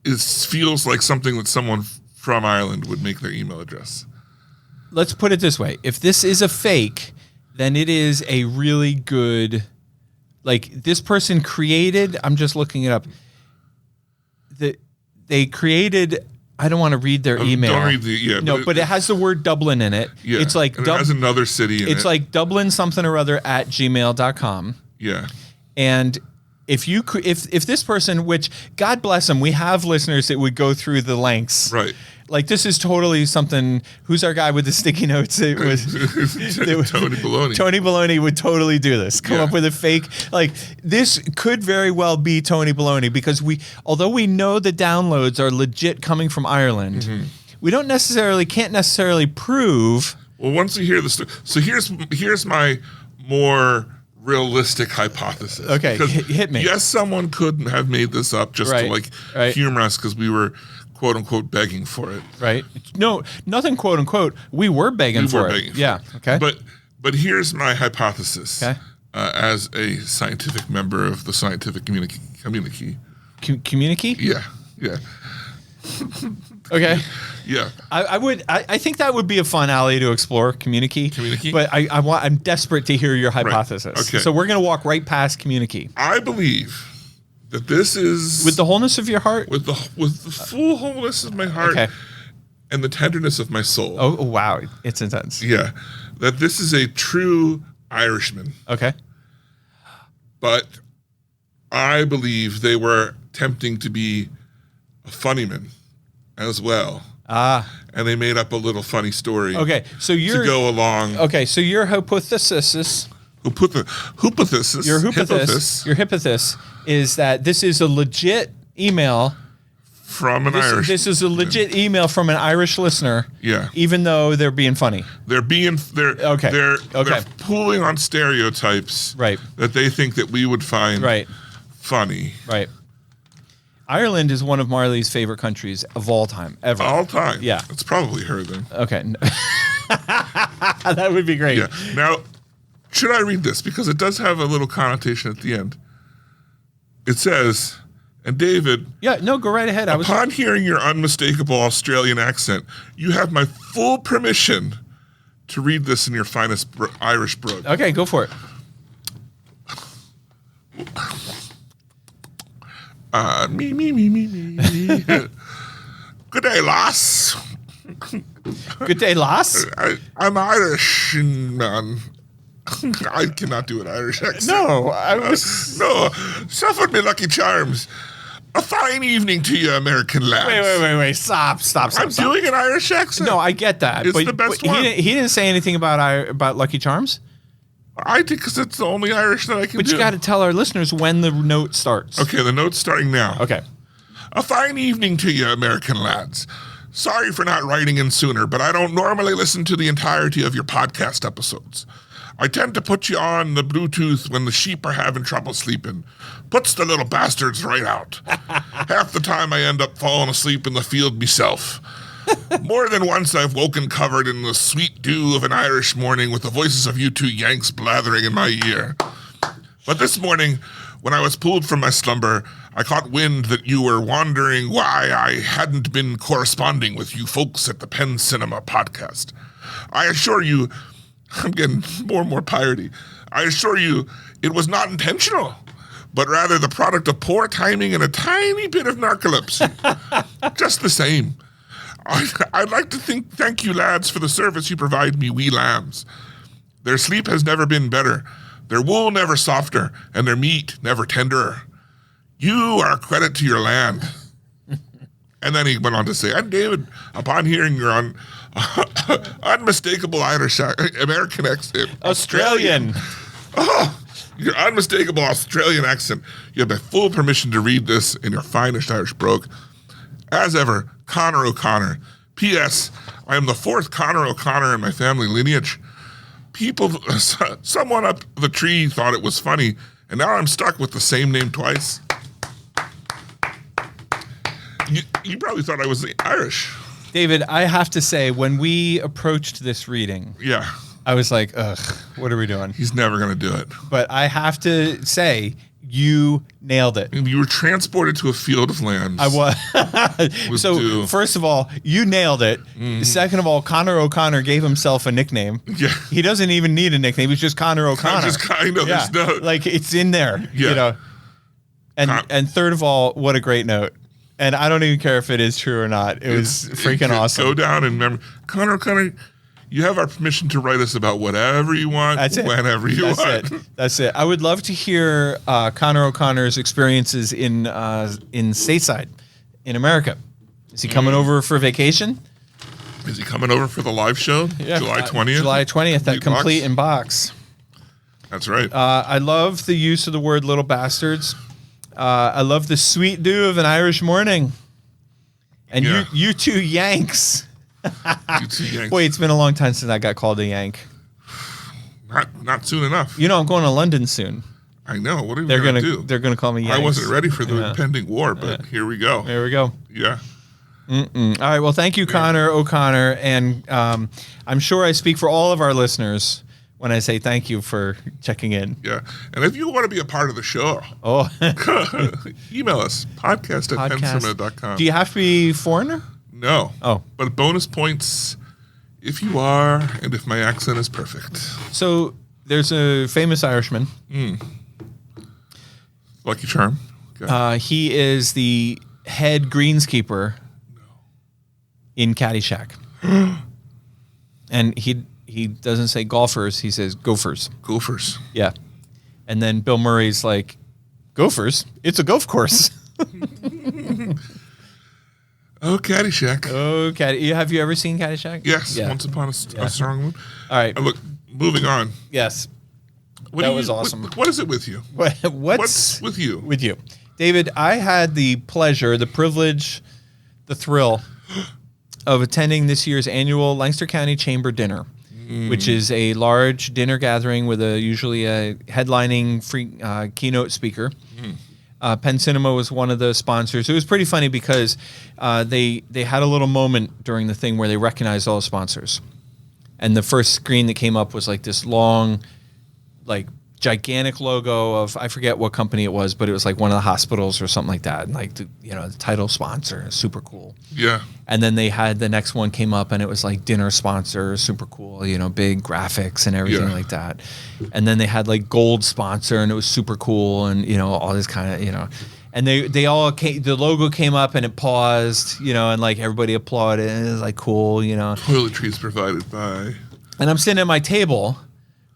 feels like something that someone from Ireland would make their email address. Let's put it this way. If this is a fake, then it is a really good, this person created, I'm just looking it up. They created, I don't want to read their email. Don't read the, No, but it has the word Dublin in it. Yeah, It's like, and it has another city in it. it's like Dublin something or other at gmail.com. Yeah. And if this person, which God bless them, we have listeners that would go through the lengths. Right. Like this is totally something. Who's our guy with the sticky notes? It was Tony Baloney. Tony Baloney would totally do this. Come Yeah. up with a fake. This could very well be Tony Baloney because although we know the downloads are legit coming from Ireland, Mm-hmm. we can't necessarily prove. Well, once you hear the story, so here's my more realistic hypothesis. Okay, Because hit me. Yes, someone could have made this up just Right, to right. humor us because we were quote unquote begging for it. Right? No, nothing quote unquote. We were begging We for were it. begging for Yeah. it. Okay. But here's my hypothesis. Okay. As a scientific member of the scientific community. Communicate? Yeah. Okay. Yeah. I think that would be a fun alley to explore, Communikey. Communikey? But I'm desperate to hear your hypothesis. Okay. So we're going to walk right past Communikey. I believe that this is With the wholeness of your heart? with the full wholeness of my heart Okay. and the tenderness of my soul. Oh, wow. It's intense. Yeah. That this is a true Irishman. Okay. But I believe they were attempting to be a funnyman as well. And they made up a little funny story Okay. So to you're go along. Okay, so your hypothesis, Who put the hypothesis? your hypothesis is that this is a legit email. from an Irish. This is a legit email from an Irish listener. Yeah. Even though they're being funny. They're Okay. They're Okay. pulling on stereotypes Right. that they think that we would find Right. funny Right. Ireland is one of Marley's favorite countries of all time, ever. all time. Yeah. It's probably her then. Okay. That would be great. Yeah. Now, should I read this? Because it does have a little connotation at the end. It says, and David, Yeah, no, go right ahead. upon hearing your unmistakable Australian accent, you have my full permission to read this in your finest Irish brogue. Okay, go for it. Me. Good day, lass. Good day, lass. I'm Irish, man. I cannot do an Irish accent. No, I was. No, suffered me lucky charms. A fine evening to you, American lads. Wait. Stop. I'm doing an Irish accent. No, I get that. It's but the best but one. He didn't say anything about Lucky Charms. I think because it's the only Irish that I can But do. you got to tell our listeners when the note starts. Okay, the note's starting now. Okay. A fine evening to you, American lads. Sorry for not writing in sooner, but I don't normally listen to the entirety of your podcast episodes. I tend to put you on the Bluetooth when the sheep are having trouble sleeping. Puts the little bastards right out. Half the time I end up falling asleep in the field myself. More than once I've woken covered in the sweet dew of an Irish morning with the voices of you two Yanks blathering in my ear. But this morning, when I was pulled from my slumber, I caught wind that you were wondering why I hadn't been corresponding with you folks at the Penn Cinema podcast. I assure you, I'm getting more and more piratey. I assure you, it was not intentional, but rather the product of poor timing and a tiny bit of narcolepsy. Just the same. I'd like to thank you lads for the service you provide me wee lambs. Their sleep has never been better, their wool never softer, and their meat never tenderer. You are a credit to your land. And then he went on to say, and David, upon hearing your unmistakable American accent, Australian. your unmistakable Australian accent, you have my full permission to read this in your finest Irish brogue. As ever, Connor O'Connor. P.S. I am the fourth Connor O'Connor in my family lineage. Someone up the tree thought it was funny, and now I'm stuck with the same name twice. You probably thought I was Irish. David, I have to say, when we approached this reading, Yeah, I was like, ugh, what are we doing? he's never going to do it. But I have to say, you nailed it. And you were transported to a field of lambs. I was. So, dew. first of all, you nailed it. Second of all, Connor O'Connor gave himself a nickname. Yeah. He doesn't even need a nickname. He's just Connor O'Connor. Just kind of, Yeah. there's no... Like, it's in there. Yeah. You know? And third of all, what a great note. And I don't even care if it is true or not. It was freaking awesome. Go down and remember, Connor O'Connor, you have our permission to write us about whatever you want, That's it. whenever you That's want. it. That's it. I would love to hear Connor O'Connor's experiences in stateside in America. Is he coming over for vacation? Is he coming over for the live show? July 20th? July 20th at Complete in Box. That's right. I love the use of the word little bastards. I love the sweet dew of an Irish morning. And Yeah. you two Yanks. You two Yanks. Boy, it's been a long time since I got called a Yank. Not soon enough. You know, I'm going to London soon. I know. What are we They're going to gonna do? they're gonna call me Yanks. I wasn't ready for the Yeah. impending war, but here we go. There we go. Yeah. All right. Well, thank you, Connor O'Connor, and I'm sure I speak for all of our listeners when I say thank you for checking in. Yeah. And if you want to be a part of the show, Oh, email us, podcast@pencinema.com. do you have to be foreigner? No. Oh. But bonus points if you are, and if my accent is perfect. So there's a famous Irishman. Lucky Charm. Okay. He is the head greenskeeper in Caddyshack. And he doesn't say golfers, he says gophers. Gophers. Yeah. And then Bill Murray's like, gophers? It's a golf course. Oh, Caddyshack. Oh, have you ever seen Caddyshack? Yes, Yeah. Once Upon a Strong Moon. All right. Look, moving on. Yes. What That do you- was awesome. What is it with you? What's with you? With you. David, I had the pleasure, the privilege, the thrill of attending this year's annual Lancaster County Chamber Dinner, which is a large dinner gathering with usually a headlining free keynote speaker. Penn Cinema was one of the sponsors. It was pretty funny because they had a little moment during the thing where they recognized all the sponsors. And the first screen that came up was like this long, like gigantic logo of, I forget what company it was, but it was like one of the hospitals or something like that. And like, the title sponsor, super cool. Yeah. And then they had the next one came up and it was like dinner sponsor, super cool, big graphics and everything like that. And then they had like gold sponsor and it was super cool and, all this kind of, and they all came, the logo came up and it paused, and like everybody applauded and it was like cool, Toiletries provided by. And I'm sitting at my table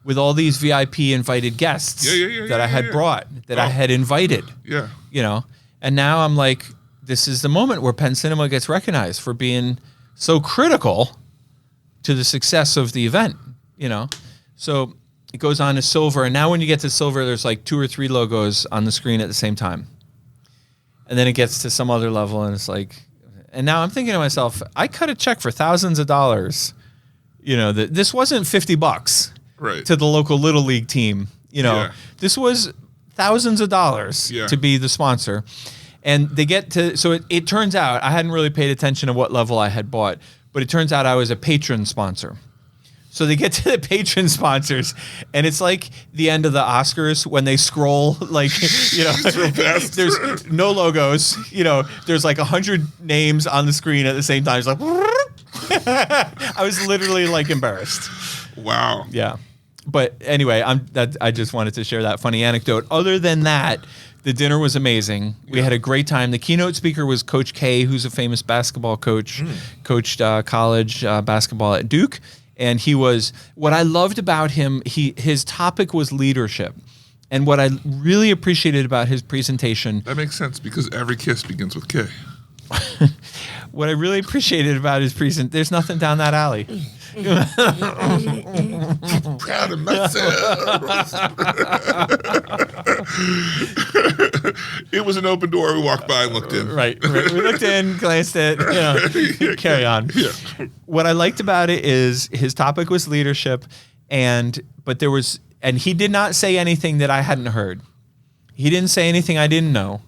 with all these VIP invited guests that I had brought, that I had invited. Yeah. And now I'm like, this is the moment where Penn Cinema gets recognized for being so critical to the success of the event, So it goes on to silver. And now when you get to silver, there's like 2 or 3 logos on the screen at the same time. And then it gets to some other level and it's like, and now I'm thinking to myself, I cut a check for thousands of dollars. This wasn't $50. Right. To the local Little League team. Yeah. This was thousands of dollars to be the sponsor. And they get to, so it turns out, I hadn't really paid attention to what level I had bought, but it turns out I was a patron sponsor. So they get to the patron sponsors, and it's like the end of the Oscars when they scroll, like, there's no logos, there's like 100 names on the screen at the same time. It's like, I was literally like embarrassed. Wow. Yeah. But anyway, I just wanted to share that funny anecdote. Other than that, the dinner was amazing. We had a great time. The keynote speaker was Coach K, who's a famous basketball coach, coached college basketball at Duke. And he was, what I loved about him, his topic was leadership. And what I really appreciated about his presentation. That makes sense because every kiss begins with K. What I really appreciated about his presentation, there's nothing down that alley. Proud of myself. It was an open door. We walked by and looked in. Right. We looked in, glanced at, carry on. Yeah. What I liked about it is his topic was leadership, and he did not say anything that I hadn't heard. He didn't say anything I didn't know.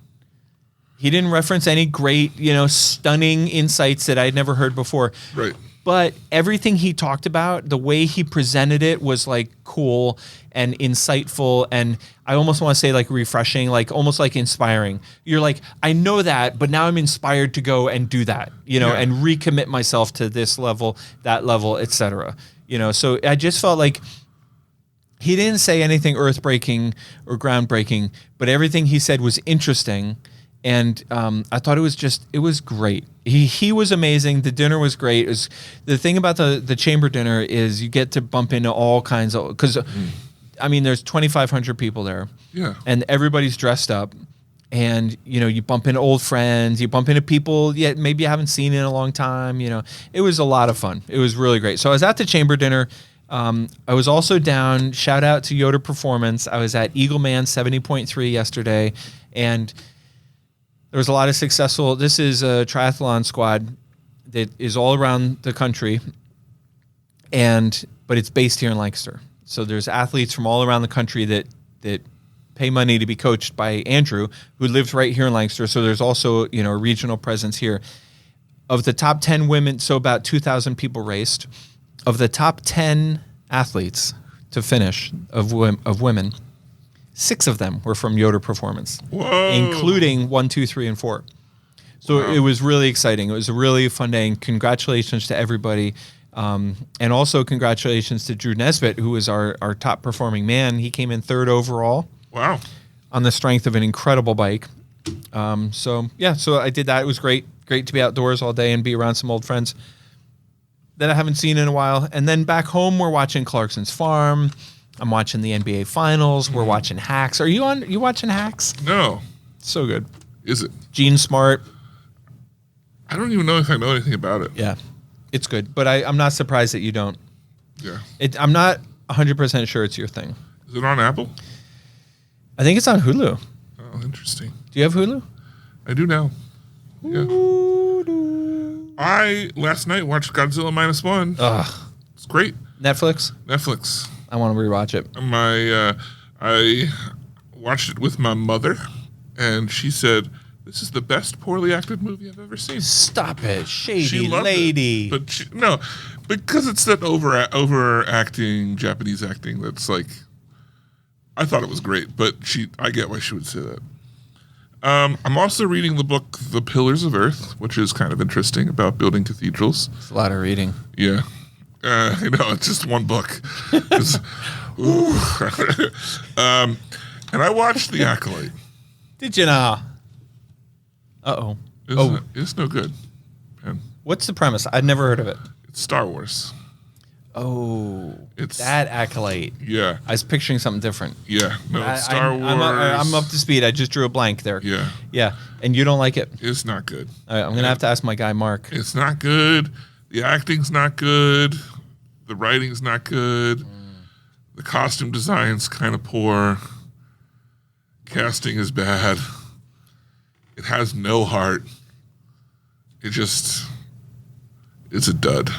He didn't reference any great, stunning insights that I'd never heard before. Right. But everything he talked about, the way he presented it was like cool and insightful, and I almost want to say like refreshing, like almost like inspiring. You're like, I know that, but now I'm inspired to go and do that, and recommit myself to this level, that level, etc. So I just felt like he didn't say anything earth-breaking or groundbreaking, but everything he said was interesting. And I thought it was great. He was amazing. The dinner was great. The thing about the chamber dinner is you get to bump into all kinds of, because there's 2,500 people there. Yeah. And everybody's dressed up. And, you bump into old friends. You bump into people maybe you haven't seen in a long time. It was a lot of fun. It was really great. So I was at the chamber dinner. I was also down, shout out to Yoder Performance. I was at Eagleman 70.3 yesterday. And there was a lot of successful. This is a triathlon squad that is all around the country, but it's based here in Lancaster. So there's athletes from all around the country that pay money to be coached by Andrew, who lives right here in Lancaster. So there's also a regional presence here. Of the top 10 women, so about 2,000 people raced. Of the top 10 athletes to finish of women, 6 of them were from Yoder Performance, Whoa. including 1, 2, 3, and 4. So it was really exciting. It was a really fun day, and congratulations to everybody. And also congratulations to Drew Nesbitt, who was our top performing man. He came in 3rd overall Wow. on the strength of an incredible bike. So I did that. It was great. Great to be outdoors all day and be around some old friends that I haven't seen in a while. And then back home, we're watching Clarkson's Farm. I'm watching the NBA Finals. We're watching Hacks. Are you watching Hacks? No. So good. Is it? Gene Smart. I don't even know if I know anything about it. Yeah, it's good. But I'm not surprised that you don't. Yeah. I'm not 100% sure it's your thing. Is it on Apple? I think it's on Hulu. Oh, interesting. Do you have Hulu? I do now. Yeah. I last night watched Godzilla -1. Ugh. It's great. Netflix? Netflix. I want to rewatch it. I watched it with my mother, and she said, "This is the best poorly acted movie I've ever seen." Stop it, shady She loved lady. it, but no, because it's that overacting Japanese acting that's like. I thought it was great, but I get why she would say that. I'm also reading the book The Pillars of Earth, which is kind of interesting about building cathedrals. It's a lot of reading. Yeah. I know, it's just one book. Ooh. And I watched The Acolyte. Did you know? Uh-oh. It's no good. Man. What's the premise? I'd never heard of it. It's Star Wars. Oh. It's that Acolyte. Yeah. I was picturing something different. Yeah. No, it's Star Wars. I'm up to speed. I just drew a blank there. Yeah. Yeah. And you don't like it? It's not good. All right, I'm going to have to ask my guy, Mark. It's not good. The acting's not good. The writing's not good. The costume design's kind of poor. Casting is bad. It has no heart. It's a dud.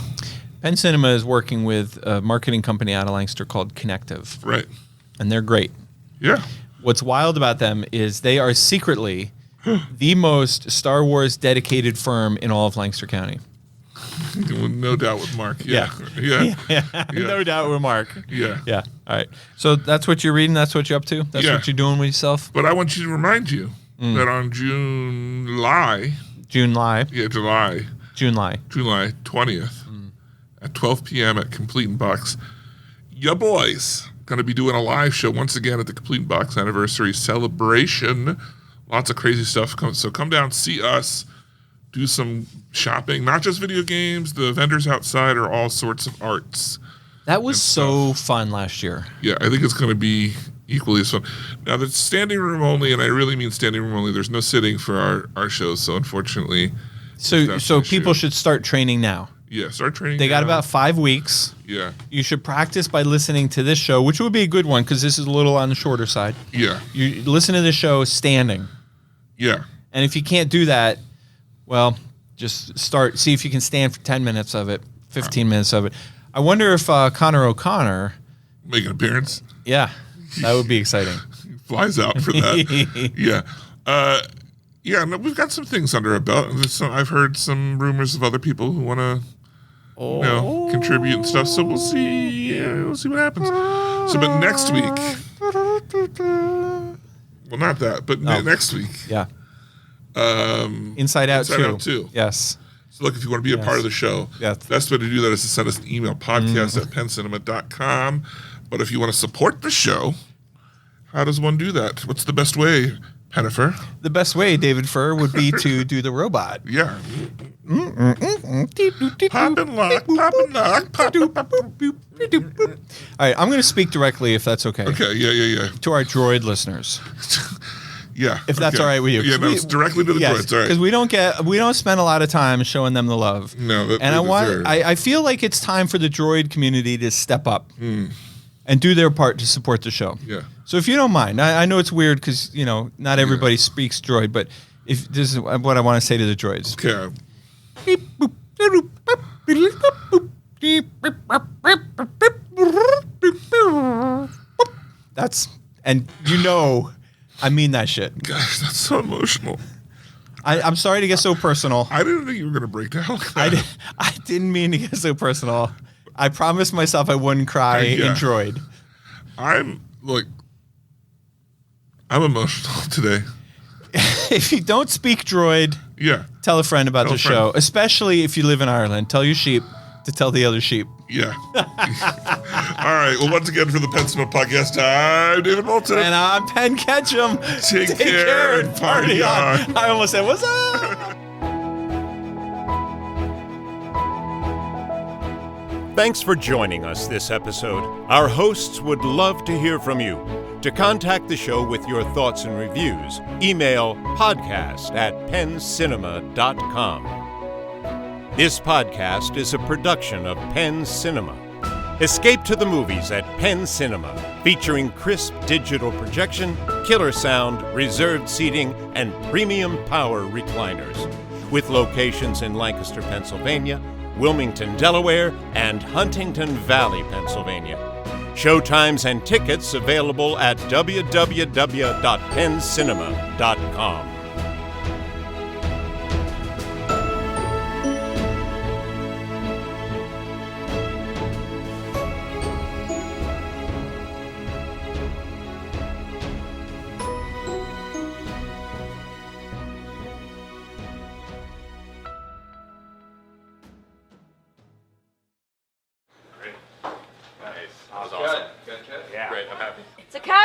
Penn Cinema is working with a marketing company out of Lancaster called Connective, Right. and they're great. Yeah. What's wild about them is they are secretly the most Star Wars dedicated firm in all of Lancaster County. No doubt with Mark. Yeah. Yeah. No doubt with Mark. Yeah. Yeah. All right. So that's what you're reading. That's what you're up to. That's Yeah. what you're doing with yourself. But I want you to remind you that on July 20th at 12 p.m. at Complete in Box, ya boys going to be doing a live show once again at the Complete in Box anniversary celebration. Lots of crazy stuff. So come down, see us, do some shopping, not just video games. The vendors outside are all sorts of arts. That was so fun last year. Yeah, I think it's going to be equally as fun. Now, that's standing room only, and I really mean standing room only. There's no sitting for our shows, so unfortunately. So that's an people issue. should start training now. Yeah, start training. They got now. about 5 weeks. Yeah, You should practice by listening to this show, which would be a good one because this is a little on the shorter side. yeah, You listen to this show standing. yeah. And if you can't do that, well, just see if you can stand for 10 minutes of it, 15 minutes of it. I wonder if Connor O'Connor, Make an appearance. yeah, that would be exciting. Flies out for that. Yeah. Yeah, no, we've got some things under our belt. I've heard some rumors of other people who want to contribute and stuff. So we'll see. We'll see what happens. So, but next week, well, not that, but next week, Yeah. Inside Out Inside 2. Out 2. Yes. So look, if you want to be a part of the show, Yes. the best way to do that is to send us an email, podcast@penncinema.com. But if you want to support the show, how does one do that? What's the best way, Pennifer? The best way, David Furr, would be to do the robot. Yeah. Pop and lock, pop and lock, pop. All right, I'm going to speak directly, if that's okay, Okay, yeah. to our droid listeners. Yeah. If that's okay. all right with you. Yeah, no, it's directly to the Yes, droids. All right. because we don't spend a lot of time showing them the love. No, that and they deserve. I feel like it's time for the droid community to step up and do their part to support the show. Yeah. So if you don't mind, I know it's weird because not everybody speaks droid, but if this is what I want to say to the droids. Okay. And I mean that shit. Gosh, that's so emotional. I'm sorry to get so personal. I didn't think you were going to break down. I didn't mean to get so personal. I promised myself I wouldn't cry Yeah. in droid. I'm emotional today. If you don't speak droid, Yeah. Tell a friend about Tell the a friend. show, especially if you live in Ireland. Tell your sheep to tell the other sheep. Yeah. All right. Well, once again, for the Penn Cinema Podcast, I'm David Moulton. And I'm Penn Ketchum. Take care and party on. I almost said, what's up? Thanks for joining us this episode. Our hosts would love to hear from you. To contact the show with your thoughts and reviews, email podcast@penncinema.com. This podcast is a production of Penn Cinema. Escape to the movies at Penn Cinema, featuring crisp digital projection, killer sound, reserved seating, and premium power recliners. With locations in Lancaster, Pennsylvania, Wilmington, Delaware, and Huntington Valley, Pennsylvania. Showtimes and tickets available at www.penncinema.com. Nice. That was awesome. Good. Yeah. Great. I'm happy. It's a cut.